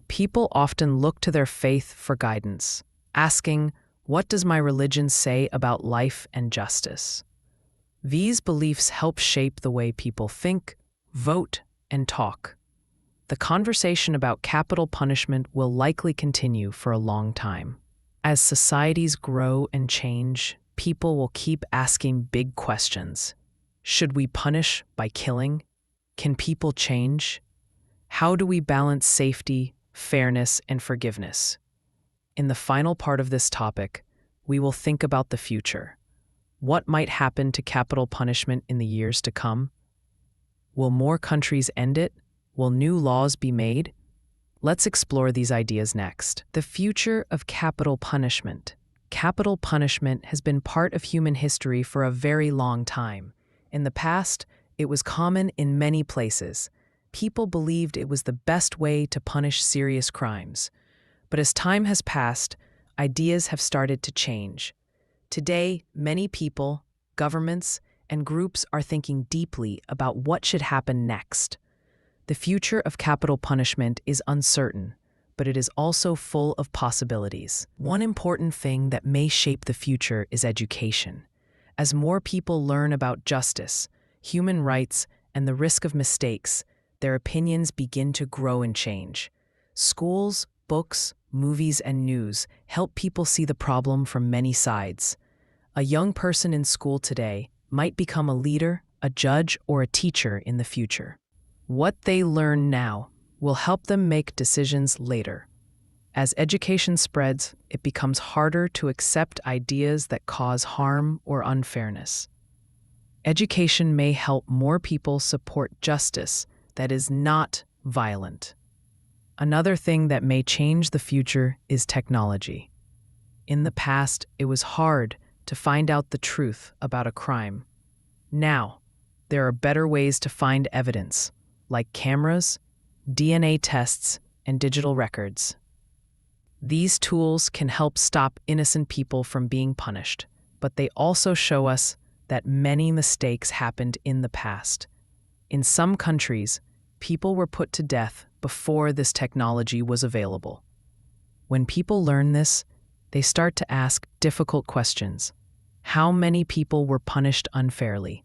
Speaker 12: People often look to their faith for guidance, asking, "What does my religion say about life and justice?" These beliefs help shape the way people think, vote, and talk. The conversation about capital punishment will likely continue for a long time. As societies grow and change, people will keep asking big questions. Should we punish by killing? Can people change? How do we balance safety, fairness, and forgiveness? In the final part of this topic, we will think about the future. What might happen to capital punishment in the years to come? Will more countries end it? Will new laws be made? Let's explore these ideas next. The future of capital punishment. Capital punishment has been part of human history for a very long time. In the past, it was common in many places. People believed it was the best way to punish serious crimes. But as time has passed, ideas have started to change. Today, many people, governments, and groups are thinking deeply about what should happen next. The future of capital punishment is uncertain, but it is also full of possibilities. One important thing that may shape the future is education. As more people learn about justice, human rights, and the risk of mistakes, their opinions begin to grow and change. Schools, books, movies, and news help people see the problem from many sides. A young person in school today might become a leader, a judge, or a teacher in the future. What they learn now will help them make decisions later. As education spreads, it becomes harder to accept ideas that cause harm or unfairness. Education may help more people support justice that is not violent. Another thing that may change the future is technology. In the past, it was hard to find out the truth about a crime. Now, there are better ways to find evidence, like cameras, DNA tests, and digital records. These tools can help stop innocent people from being punished, but they also show us that many mistakes happened in the past. In some countries, people were put to death before this technology was available. When people learn this, they start to ask difficult questions. How many people were punished unfairly?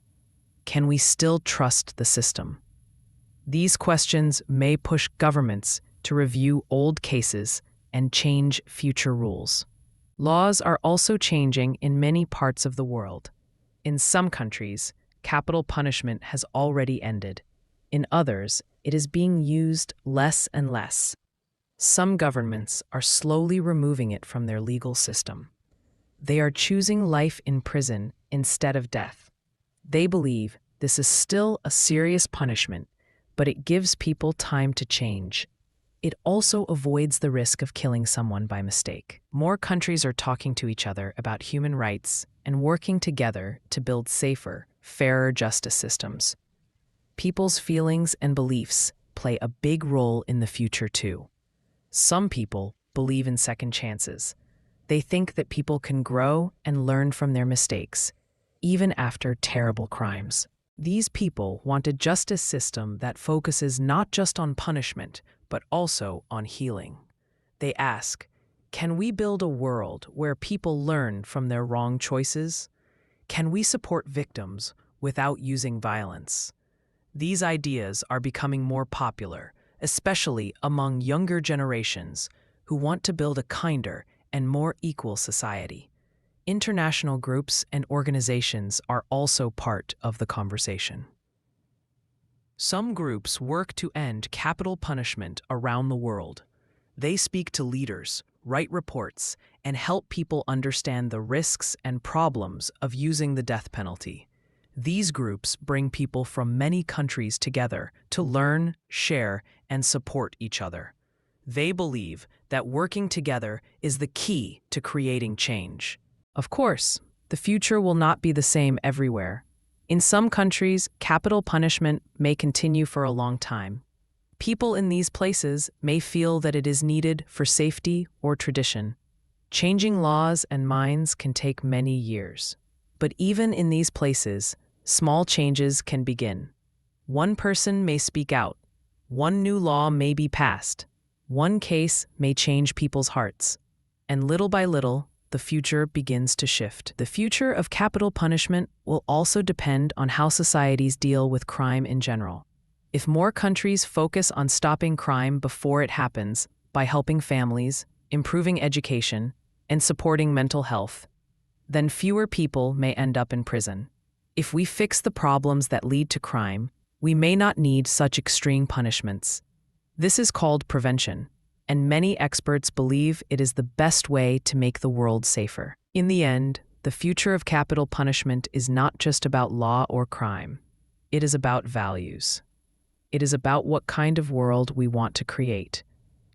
Speaker 12: Can we still trust the system? These questions may push governments to review old cases and change future rules. Laws are also changing in many parts of the world. In some countries, capital punishment has already ended. In others, it is being used less and less. Some governments are slowly removing it from their legal system. They are choosing life in prison instead of death. They believe this is still a serious punishment, but it gives people time to change. It also avoids the risk of killing someone by mistake. More countries are talking to each other about human rights and working together to build safer, fairer justice systems. People's feelings and beliefs play a big role in the future too. Some people believe in second chances. They think that people can grow and learn from their mistakes, even after terrible crimes. These people want a justice system that focuses not just on punishment, but also on healing. They ask, can we build a world where people learn from their wrong choices? Can we support victims without using violence? These ideas are becoming more popular, especially among younger generations who want to build a kinder and more equal society. International groups and organizations are also part of the conversation. Some groups work to end capital punishment around the world. They speak to leaders, write reports, and help people understand the risks and problems of using the death penalty. These groups bring people from many countries together to learn, share, and support each other. They believe that working together is the key to creating change. Of course, the future will not be the same everywhere. In some countries, capital punishment may continue for a long time. People in these places may feel that it is needed for safety or tradition. Changing laws and minds can take many years. But even in these places, small changes can begin. One person may speak out. One new law may be passed. One case may change people's hearts. And little by little, the future begins to shift. The future of capital punishment will also depend on how societies deal with crime in general. If more countries focus on stopping crime before it happens by helping families, improving education, and supporting mental health, then fewer people may end up in prison. If we fix the problems that lead to crime, we may not need such extreme punishments. This is called prevention, and many experts believe it is the best way to make the world safer. In the end, the future of capital punishment is not just about law or crime. It is about values. It is about what kind of world we want to create.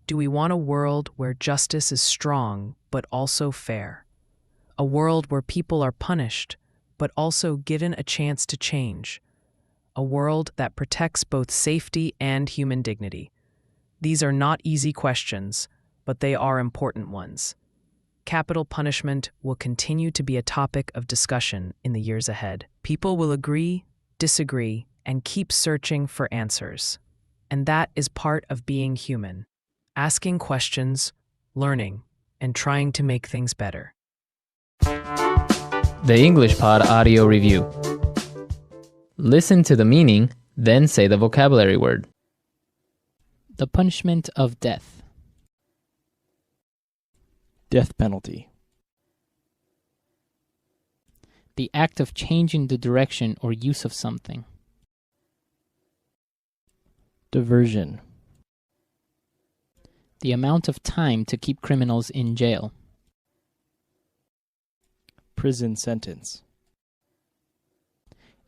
Speaker 12: Do we want a world where justice is strong but also fair? A world where people are punished but also given a chance to change? A world that protects both safety and human dignity? These are not easy questions, but they are important ones. Capital punishment will continue to be a topic of discussion in the years ahead. People will agree, disagree, and keep searching for answers. And that is part of being human. Asking questions, learning, and trying to make things better.
Speaker 1: The English Pod Audio Review. Listen to the meaning, then say the vocabulary word. The punishment of death.
Speaker 11: Death penalty.
Speaker 13: The act of changing the direction or use of something.
Speaker 11: Diversion.
Speaker 13: The amount of time to keep criminals in jail.
Speaker 11: Prison sentence.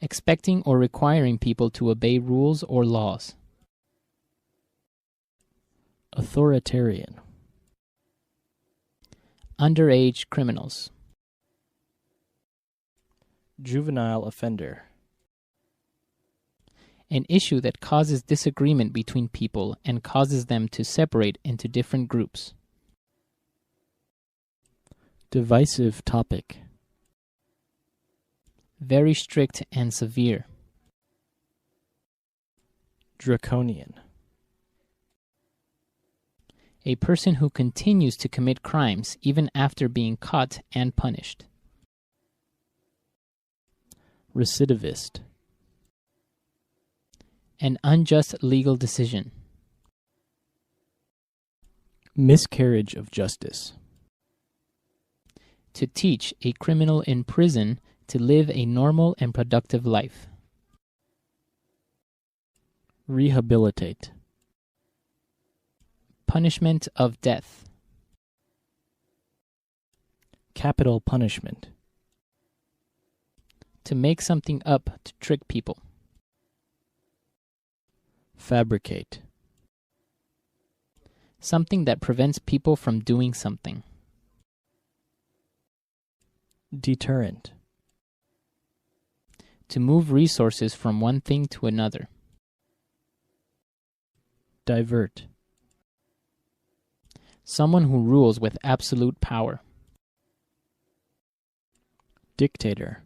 Speaker 13: Expecting or requiring people to obey rules or laws.
Speaker 11: Authoritarian.
Speaker 13: Underage criminals.
Speaker 11: Juvenile offender.
Speaker 13: An issue that causes disagreement between people and causes them to separate into different groups.
Speaker 11: Divisive topic.
Speaker 13: Very strict and severe.
Speaker 11: Draconian.
Speaker 13: A person who continues to commit crimes even after being caught and punished.
Speaker 11: Recidivist.
Speaker 13: An unjust legal decision.
Speaker 11: Miscarriage of justice.
Speaker 13: To teach a criminal in prison to live a normal and productive life.
Speaker 11: Rehabilitate.
Speaker 13: Punishment of death.
Speaker 11: Capital punishment.
Speaker 13: To make something up to trick people.
Speaker 11: Fabricate.
Speaker 13: Something that prevents people from doing something.
Speaker 11: Deterrent.
Speaker 13: To move resources from one thing to another.
Speaker 11: Divert.
Speaker 13: Someone who rules with absolute power.
Speaker 11: Dictator.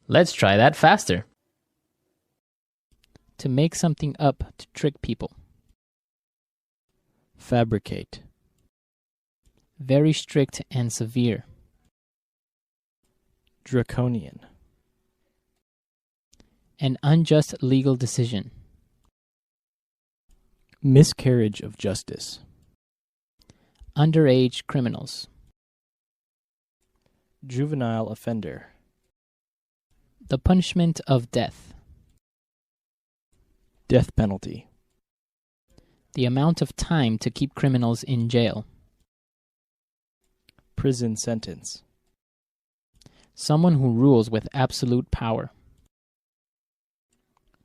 Speaker 1: Let's try that faster.
Speaker 13: To make something up to trick people.
Speaker 11: Fabricate.
Speaker 13: Very strict and severe.
Speaker 11: Draconian.
Speaker 13: An unjust legal decision.
Speaker 11: Miscarriage of justice.
Speaker 13: Underage criminals.
Speaker 11: Juvenile offender.
Speaker 13: The punishment of death.
Speaker 11: Death penalty.
Speaker 13: The amount of time to keep criminals in jail.
Speaker 11: Prison sentence.
Speaker 13: Someone who rules with absolute power.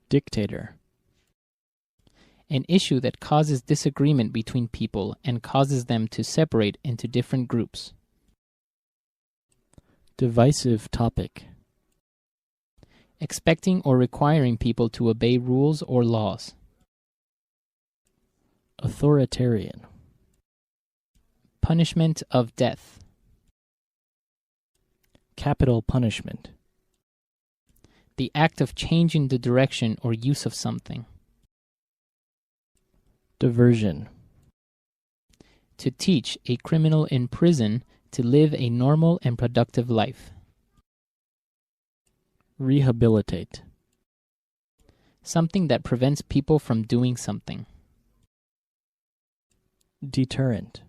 Speaker 11: Dictator.
Speaker 13: An issue that causes disagreement between people and causes them to separate into different groups.
Speaker 11: Divisive topic.
Speaker 13: Expecting or requiring people to obey rules or laws.
Speaker 11: Authoritarian.
Speaker 13: Punishment of death.
Speaker 11: Capital punishment.
Speaker 13: The act of changing the direction or use of something.
Speaker 11: Diversion.
Speaker 13: To teach a criminal in prison to live a normal and productive life.
Speaker 11: Rehabilitate.
Speaker 13: Something that prevents people from doing something.
Speaker 11: Deterrent.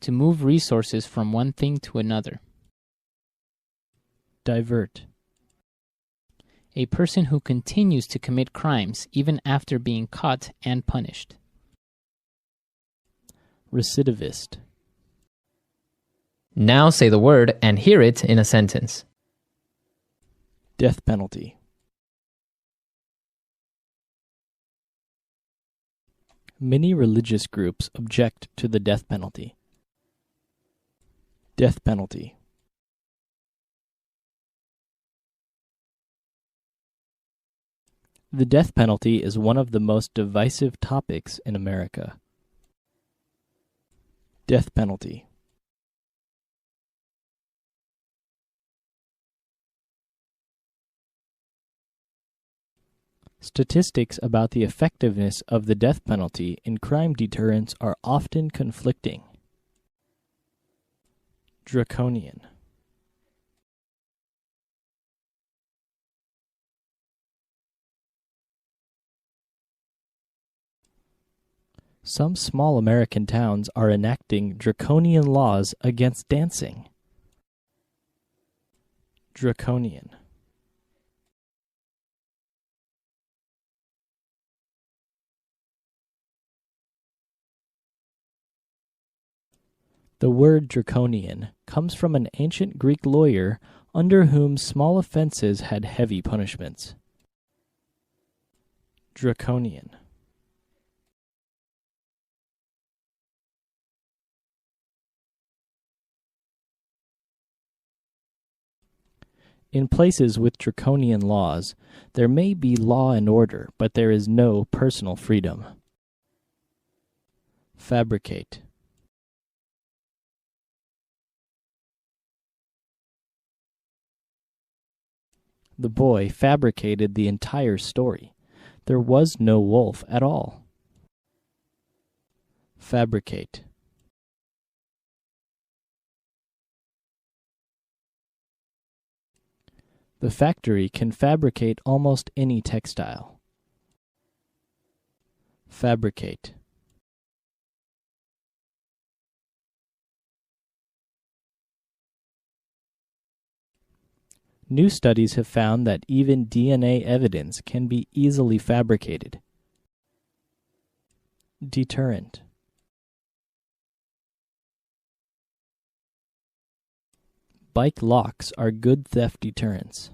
Speaker 13: To move resources from one thing to another.
Speaker 11: Divert.
Speaker 13: A person who continues to commit crimes even after being caught and punished.
Speaker 11: Recidivist.
Speaker 1: Now say the word and hear it in a sentence.
Speaker 11: Death penalty. Many religious groups object to the death penalty. Death penalty. The death penalty is one of the most divisive topics in America. Death penalty. Statistics about the effectiveness of the death penalty in crime deterrence are often conflicting. Draconian. Some small American towns are enacting draconian laws against dancing. Draconian. The word draconian comes from an ancient Greek lawyer under whom small offenses had heavy punishments. Draconian. In places with draconian laws, there may be law and order, but there is no personal freedom. Fabricate. The boy fabricated the entire story. There was no wolf at all. Fabricate. The factory can fabricate almost any textile. Fabricate. New studies have found that even DNA evidence can be easily fabricated.
Speaker 9: Deterrent. Bike locks are good theft deterrents.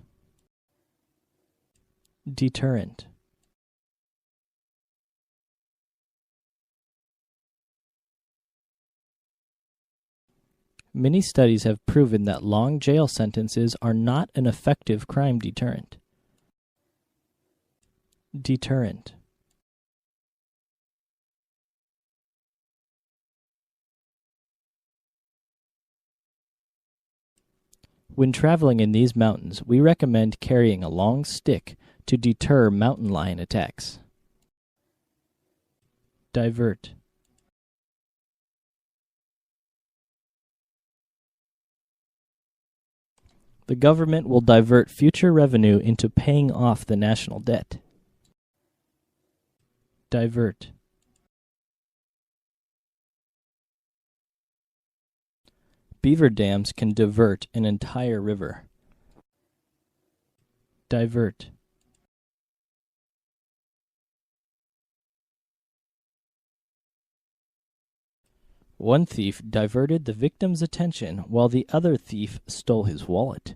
Speaker 9: Deterrent. Many studies have proven that long jail sentences are not an effective crime deterrent. Deterrent. When traveling in these mountains, we recommend carrying a long stick to deter mountain lion attacks. Divert. The government will divert future revenue into paying off the national debt. Divert. Beaver dams can divert an entire river. Divert. One thief diverted the victim's attention while the other thief stole his wallet.